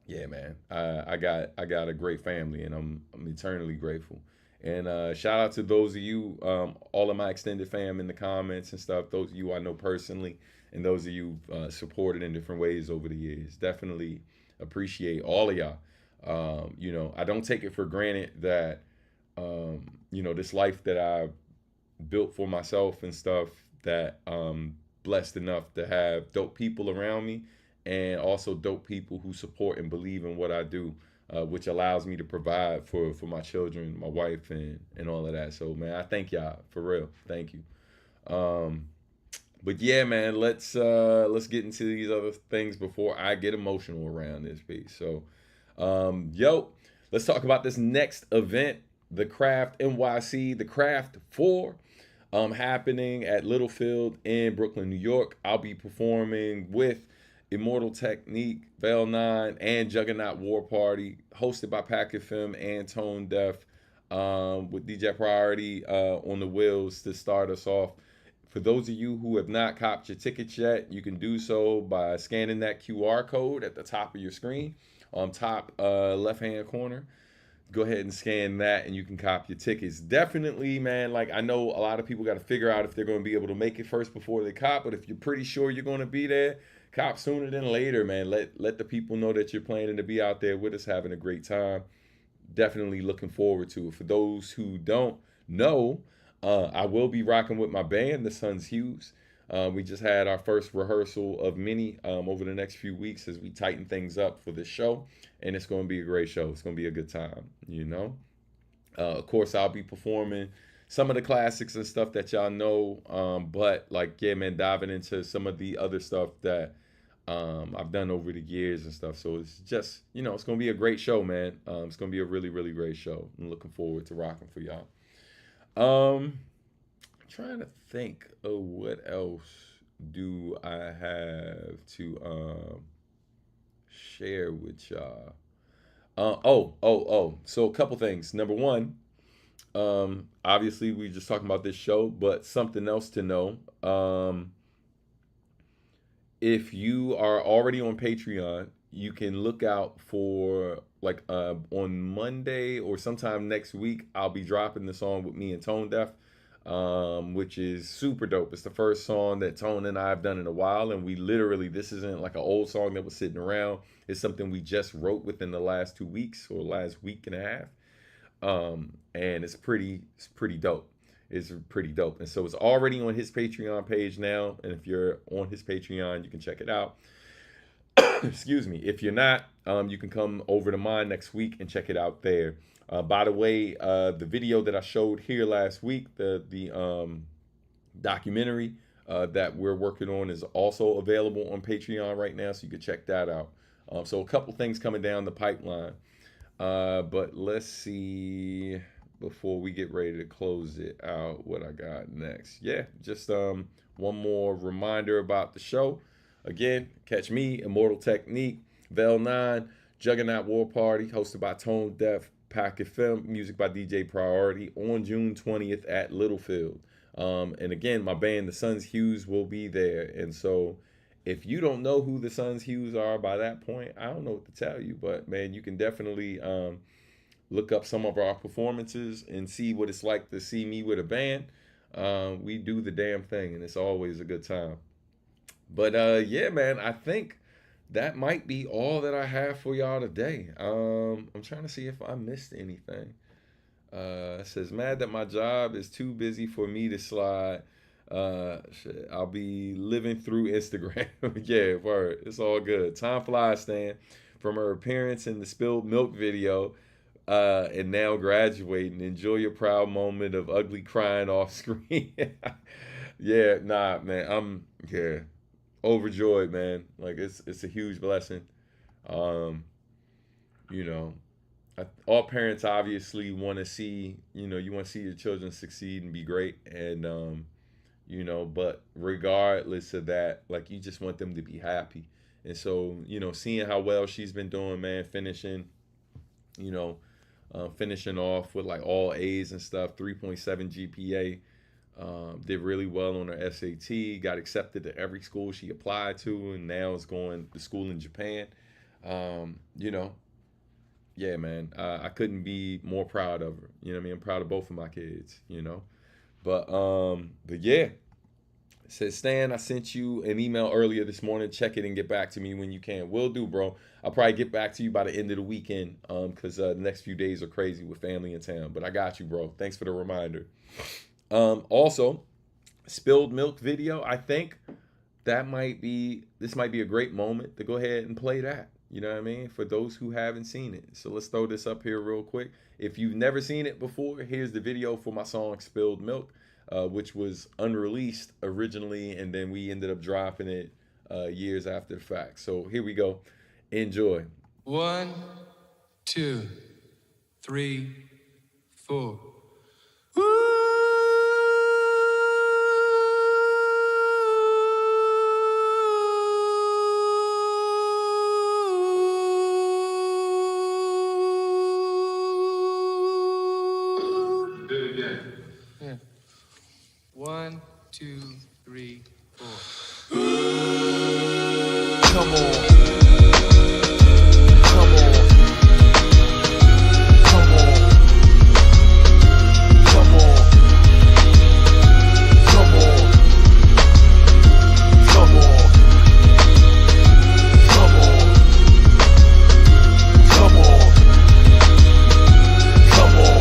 Speaker 1: Yeah, man. I got a great family, and I'm eternally grateful. And shout out to those of you, all of my extended fam in the comments and stuff. Those of you I know personally, and those of you supported in different ways over the years. Definitely appreciate all of y'all. I don't take it for granted that this life that I built for myself and stuff, that blessed enough to have dope people around me, and also dope people who support and believe in what I do, which allows me to provide for my children, my wife, and all of that. So man, I thank y'all for real. Thank you. But yeah, man, let's get into these other things before I get emotional around this piece. So, let's talk about this next event, the Craft NYC, the Craft 4, happening at Littlefield in Brooklyn, New York. I'll be performing with Immortal Technique, Vel 9, and Juggernaut War Party, hosted by Pack FM and Tone Deaf, with DJ Priority on the wheels to start us off. For those of you who have not copped your tickets yet, you can do so by scanning that QR code at the top of your screen, on top left-hand corner. Go ahead and scan that, and you can cop your tickets. Definitely, man, like, I know a lot of people got to figure out if they're going to be able to make it first before they cop, but if you're pretty sure you're going to be there, cop sooner than later, man. Let the people know that you're planning to be out there with us, having a great time. Definitely looking forward to it. For those who don't know, I will be rocking with my band, the Sons Hughes. We just had our first rehearsal of many over the next few weeks as we tighten things up for this show, and it's going to be a great show. It's going to be a good time, you know. Of course, I'll be performing some of the classics and stuff that y'all know, but like, yeah, man, diving into some of the other stuff that I've done over the years and stuff. So it's just, you know, it's going to be a great show, man. It's going to be a really, really great show. I'm looking forward to rocking for y'all. I'm trying to think of what else do I have to share with y'all. So a couple things. Number one, obviously we just talking about this show, but something else to know. If you are already on Patreon, you can look out for, like, on Monday or sometime next week, I'll be dropping the song with me and Tone Deaf, which is super dope. It's the first song that Tone and I have done in a while, and we literally, this isn't like an old song that was sitting around. It's something we just wrote within the last 2 weeks or last week and a half, and it's pretty dope. It's pretty dope, and so it's already on his Patreon page now, and if you're on his Patreon, you can check it out. Excuse me. If you're not, you can come over to mine next week and check it out there. By the way, the video that I showed here last week, the documentary that we're working on, is also available on Patreon right now, so you can check that out. So a couple things coming down the pipeline. But let's see, before we get ready to close it out, what I got next. Yeah, just one more reminder about the show. Again, catch me, Immortal Technique, Vel 9, Juggernaut War Party, hosted by Tone Deaf, Pack FM, music by DJ Priority, on June 20th at Littlefield. And again, my band, the Sons Hughes, will be there. And so if you don't know who the Sons Hughes are by that point, I don't know what to tell you. But, man, you can definitely look up some of our performances and see what it's like to see me with a band. We do the damn thing, and it's always a good time. But yeah, man, I think that might be all that I have for y'all today. I'm trying to see if I missed anything. It says, mad that my job is too busy for me to slide. Shit, I'll be living through Instagram. Yeah, word. It's all good. Time flies, Stan. From her appearance in the spilled milk video, and now graduating. Enjoy your proud moment of ugly crying off screen. Yeah, nah, man. Yeah, overjoyed, man. Like, it's a huge blessing. You know, all parents obviously want to see, you know, you want to see your children succeed and be great, and you know, but regardless of that, like, you just want them to be happy. And so, you know, seeing how well she's been doing, man, finishing off with like all A's and stuff, 3.7 GPA, did really well on her SAT, got accepted to every school she applied to, and now is going to school in Japan. You know, yeah, man, I couldn't be more proud of her. You know what I mean? I'm proud of both of my kids, you know. But yeah, it says, Stan, I sent you an email earlier this morning. Check it and get back to me when you can. Will do, bro. I'll probably get back to you by the end of the weekend, because the next few days are crazy with family in town. But I got you, bro. Thanks for the reminder. Also, spilled milk video. I think this might be a great moment to go ahead and play that. You know what I mean? For those who haven't seen it. So let's throw this up here real quick. If you've never seen it before, here's the video for my song Spilled Milk, which was unreleased originally, and then we ended up dropping it years after the fact. So here we go. Enjoy.
Speaker 6: 1, 2, 3, 4. Do it again. Yeah. 1, 2, 3, 4. Come on. Come on. Come on. Come on. Come on. Come on. Come on. Come on. Come on.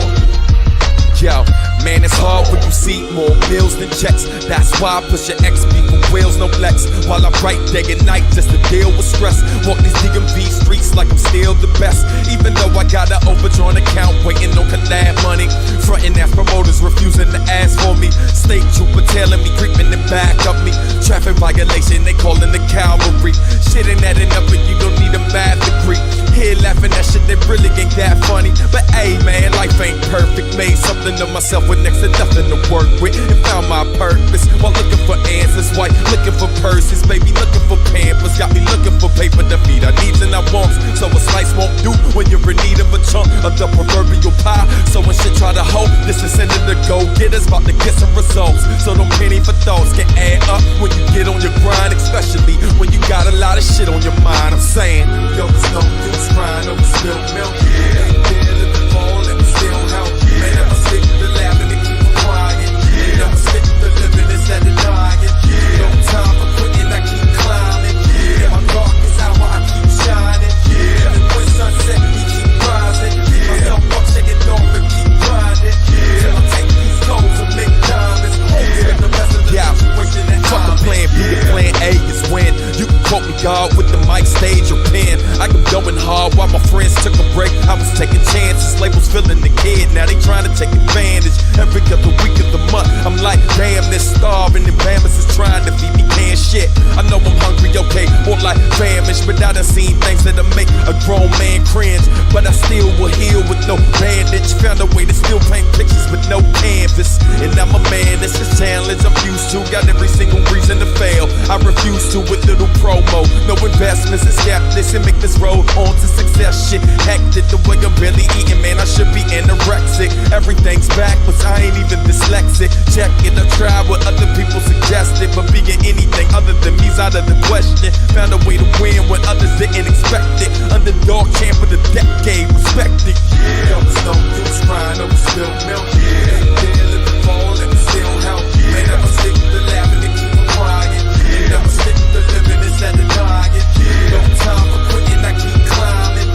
Speaker 6: Yo, man, it's hard when you see more bills than checks. That's why I push your ex people wheels, no flex. While I write day and night just to deal with stress. Walk these DMV streets like I'm still the best. Even though I got an overdrawn account waiting on collab money. Frontin' ass promoters refusing to ask for me. State trooper tailing me, creeping and back up me. Traffic violation, they calling the cavalry. Shit ain't adding up and you don't need a math degree. Here laughing at shit that really ain't that funny. But hey man, life ain't perfect. Made something of myself with next to nothing to work with. And found my purpose while looking for answers. White looking for purses, baby looking for pampers. Got me looking for paper to feed our needs and our wants. So a slice won't do when you're in need of a chunk of the proverbial pie. So when shit try to hold, this is sending the go-getters about to get some results. So them penny for thoughts can add up when you get on your grind. Especially when you got a lot of shit on your mind. I'm saying, yo, there's no use crying over spilled milk. Yeah, live and fall and still help. Man, never stick to laughing and keep crying. Never stick to living instead of dying. No time for quitting, I keep climbing. My darkest hour, I keep shining. And when sunset, we keep rising. Myself up, shaking off and keep grinding. Till I take these goals and make diamonds. Spend the rest of the situation that fuck a plan B, the plan A is when you can quote me God with the mic, stage, or pen. I am going hard while my friends took a break. I was taking chances, labels feeling the kid. Now they trying to take advantage. Every other week of the month, I'm like, damn, this starving. And Bama's is trying to feed me canned shit. I know I'm hungry, okay, more like famished. But I done seen things that'll make a grown man cringe. But I still will heal with no bandage. Found a way to still paint pictures with no canvas. And I'm a man, it's a challenge I'm used to. Got every single reason to fail. I refuse to with little promo. No investments and skeptics and make this road on to success. Shit hectic, the way I'm barely eating, man, I should be anorexic. Everything's backwards, I ain't even dyslexic. Check it, I tried what other people suggested, but being anything other than me's out of the question. Found a way to win when others didn't expect it. Underdog champ of the decade, respected. Yeah, there's no use crying over spilled milk. Yeah, live and fall and still help. Man, never stick to laughing and keep crying. Never stick to living instead of dying. No time for quitting, I keep climbing.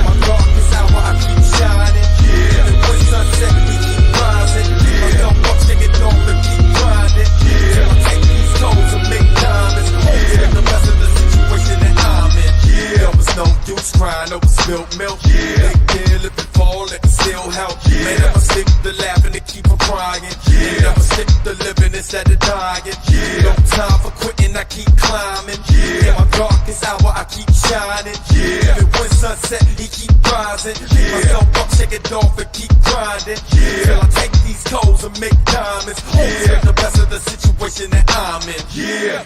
Speaker 6: My darkest hour, I keep shining. And when sunset, we keep rising. Myself up, shaking off and keep grinding. Till I take these goals and make diamonds. Spend the rest of the situation that I'm in. There was no use crying over spilled milk. Big deal, live and fall, and still help. Man, never stick to laughing and keep on crying. Never stick to living instead of dying. No time for quitting, I keep climbing. In my darkest hour, I keep shining. Even when sunset, he keep rising. Myself up, shake it off and keep grinding. Till I take these goals and make diamonds. Spend the best of the situation that I'm in. Yeah.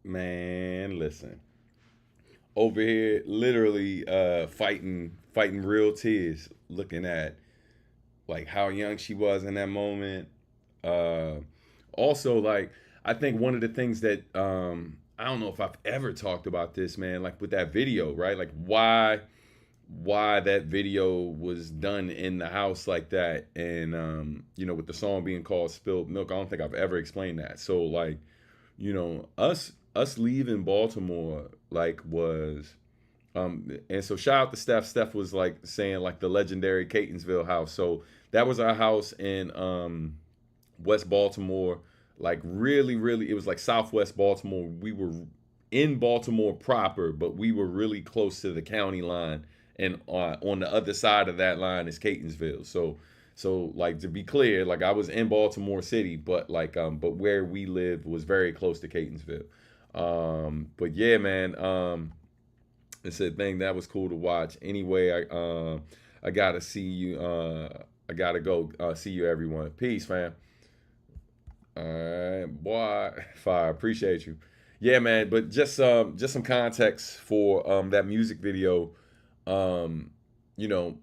Speaker 1: Man, listen. Over here, literally fighting real tears, looking at like how young she was in that moment. Also, like, I think one of the things that I don't know if I've ever talked about this, man, like with that video, right? Like why that video was done in the house like that, and you know, with the song being called Spilled Milk. I don't think I've ever explained that. So like, you know, us leaving Baltimore like was And so shout out to Steph. Steph was like saying like the legendary Catonsville house. So that was our house in West Baltimore. Like really, really, it was like Southwest Baltimore. We were in Baltimore proper, but we were really close to the county line. And on the other side of that line is Catonsville. So like to be clear, like I was in Baltimore City, but like but where we lived was very close to Catonsville. But yeah, man. It's a thing that was cool to watch. Anyway, I gotta see you. I gotta go see you, everyone. Peace, fam. All right, boy. Fire. Appreciate you. Yeah, man. But just some context for that music video. You know,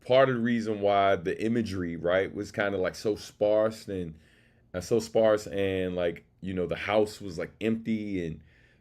Speaker 1: part of the reason why the imagery, right, was kind of like so sparse and like, you know, the house was like empty, and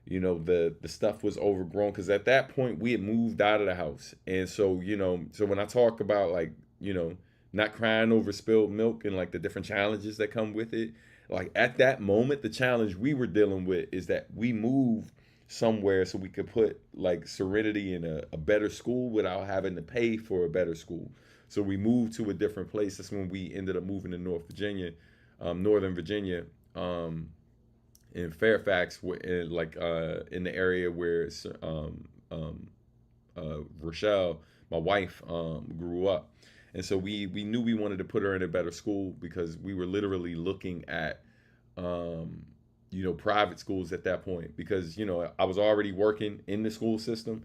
Speaker 1: you know the stuff was overgrown, because at that point we had moved out of the house. And so, you know, so when I talk about like, you know, not crying over spilled milk and like the different challenges that come with it, like at that moment the challenge we were dealing with is that we moved somewhere so we could put like Serenity in a better school without having to pay for a better school. So we moved to a different place. That's when we ended up moving to Northern Virginia, in Fairfax, in in the area where Rochelle, my wife, grew up. And so we knew we wanted to put her in a better school, because we were literally looking at you know, private schools at that point, because, you know, I was already working in the school system,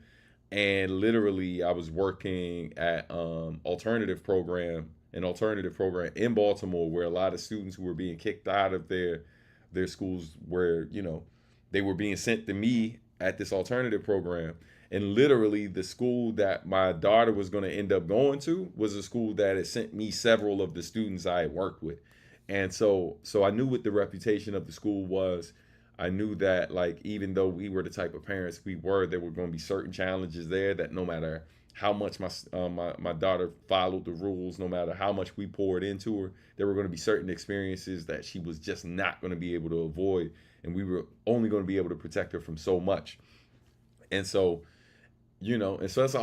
Speaker 1: and literally I was working at alternative program in Baltimore, where a lot of students who were being kicked out of their schools, where, you know, they were being sent to me at this alternative program. And literally the school that my daughter was going to end up going to was a school that had sent me several of the students I had worked with. And so I knew what the reputation of the school was. I knew that, like, even though we were the type of parents there were going to be certain challenges there, that no matter how much my daughter followed the rules, no matter how much we poured into her, there were going to be certain experiences that she was just not going to be able to avoid, and we were only going to be able to protect her from so much. And so, you know, and so that's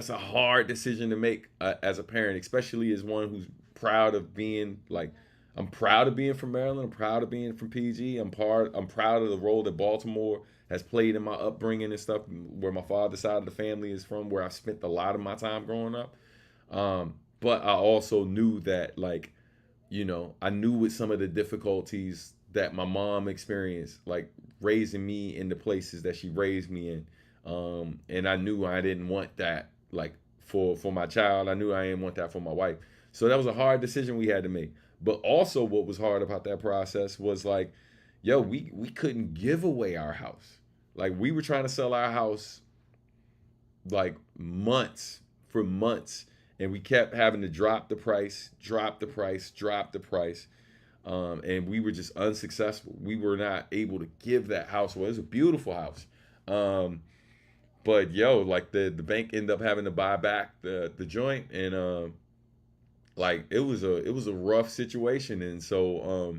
Speaker 1: a hard decision to make as a parent, especially as one who's proud of being like, I'm proud of being from Maryland. I'm proud of being from PG. I'm proud of the role that Baltimore has played in my upbringing and stuff, where my father's side of the family is from, where I spent a lot of my time growing up. But I also knew that, like, you know, I knew with some of the difficulties that my mom experienced, like raising me in the places that she raised me in. And I knew I didn't want that, like, for my child. I knew I didn't want that for my wife. So that was a hard decision we had to make. But also what was hard about that process was like, yo, we couldn't give away our house. Like, we were trying to sell our house like months. And we kept having to drop the price. And we were just unsuccessful. We were not able to give that house away. It was a beautiful house. But yo, like the bank ended up having to buy back the joint, and like it was a rough situation. And so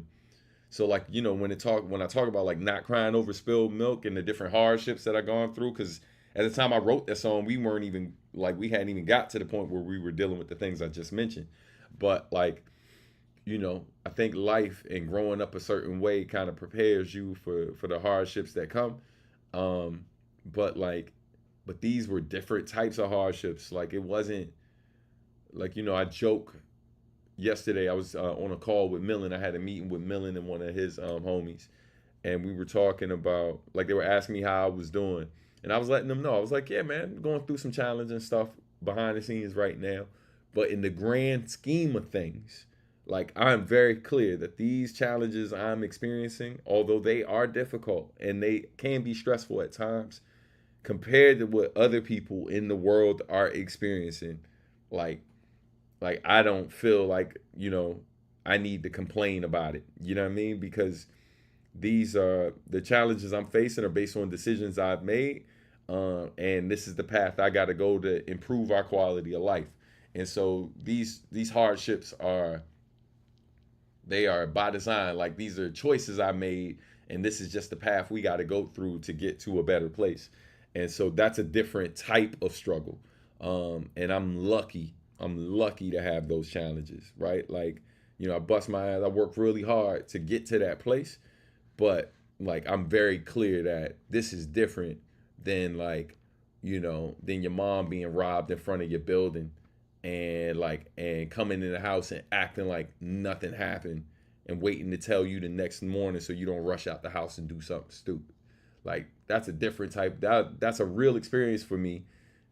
Speaker 1: like, you know, when I talk about like not crying over spilled milk and the different hardships that I gone through, because at the time I wrote that song, we hadn't even got to the point where we were dealing with the things I just mentioned. But like, you know, I think life and growing up a certain way kind of prepares you for the hardships that come. But these were different types of hardships. Like, it wasn't like, you know, I joke. Yesterday I was on a call with Millen. I had a meeting with Millen and one of his homies, and we were talking about, like, they were asking me how I was doing, and I was letting them know. I was like, yeah, man, going through some challenging stuff behind the scenes right now, but in the grand scheme of things, like, I'm very clear that these challenges I'm experiencing, although they are difficult and they can be stressful at times, compared to what other people in the world are experiencing, like I don't feel like, you know, I need to complain about it. You know what I mean? Because these are the challenges I'm facing are based on decisions I've made, and this is the path I got to go to improve our quality of life. And so these hardships are by design. Like, these are choices I made, and this is just the path we got to go through to get to a better place. And so that's a different type of struggle. And I'm lucky to have those challenges, right? Like, you know, I bust my ass, I work really hard to get to that place, but like, I'm very clear that this is different than like, you know, than your mom being robbed in front of your building and like, and coming in the house and acting like nothing happened and waiting to tell you the next morning so you don't rush out the house and do something stupid. Like, that's a different type, that's a real experience for me,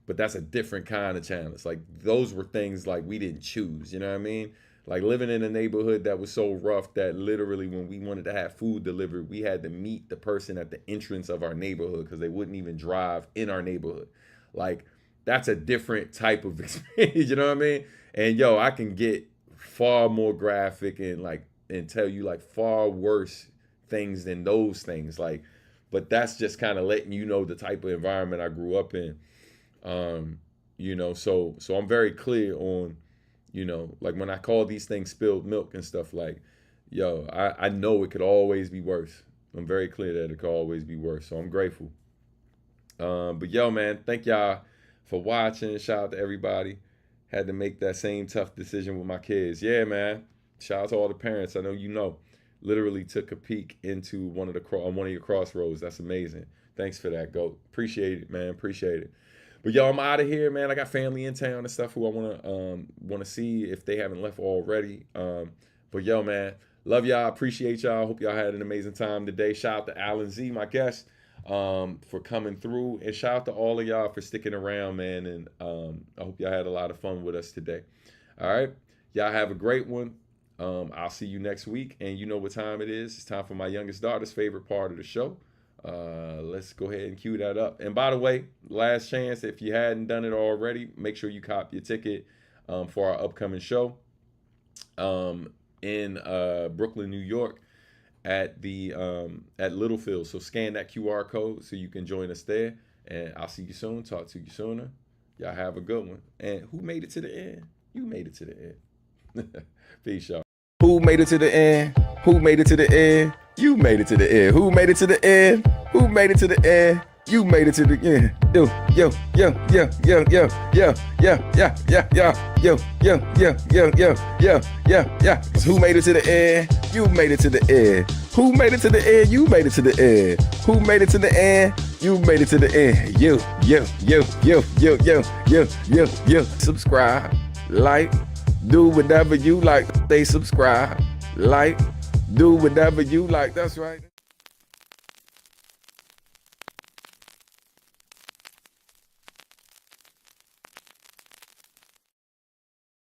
Speaker 1: but that's a different kind of challenge. Like, those were things like we didn't choose, you know what I mean? Like, living in a neighborhood that was so rough that literally when we wanted to have food delivered, we had to meet the person at the entrance of our neighborhood because they wouldn't even drive in our neighborhood. Like, that's a different type of experience, you know what I mean? And yo, I can get far more graphic and like, and tell you like far worse things than those things. Like, but that's just kind of letting you know the type of environment I grew up in. You know, so I'm very clear on, you know, like when I call these things spilled milk and stuff, like, yo, I know it could always be worse. I'm very clear that it could always be worse. So I'm grateful. But yo, man, thank y'all for watching. Shout out to everybody. Had to make that same tough decision with my kids. Yeah, man. Shout out to all the parents. I know you know. Literally took a peek into one of your crossroads. That's amazing. Thanks for that, GOAT. Appreciate it, man. Appreciate it. But yo, I'm out of here, man. I got family in town and stuff who I wanna see if they haven't left already. But yo, man, love y'all. Appreciate y'all. Hope y'all had an amazing time today. Shout out to Alan Z, my guest, for coming through, and shout out to all of y'all for sticking around, man. And I hope y'all had a lot of fun with us today. All right, y'all have a great one. I'll see you next week, and you know what time it is. It's time for my youngest daughter's favorite part of the show. Let's go ahead and cue that up. And by the way, last chance, if you hadn't done it already, make sure you cop your ticket for our upcoming show in Brooklyn, New York at the at Littlefield. So scan that QR code so you can join us there. And I'll see you soon. Talk to you sooner. Y'all have a good one. And who made it to the end? You made it to the end. Peace, y'all. Who made it to the end? Who made it to the end? You made it to the end. Who made it to the end? Who made it to the end? You made it to the end. Yo, yo, yo, yo, yo, yo, yo, yo, yo, yo, yo, yo, yo, yo, yo, yo, yo, yo. Who made it to the end? You made it to the end. Who made it to the end? You made it to the end. Who made it to the end? You made it to the end. Yo, yo, yo, yo, yo, yo, yo, yo, yo. Subscribe, like, do whatever you like. Stay subscribed, like, do whatever you like. That's right.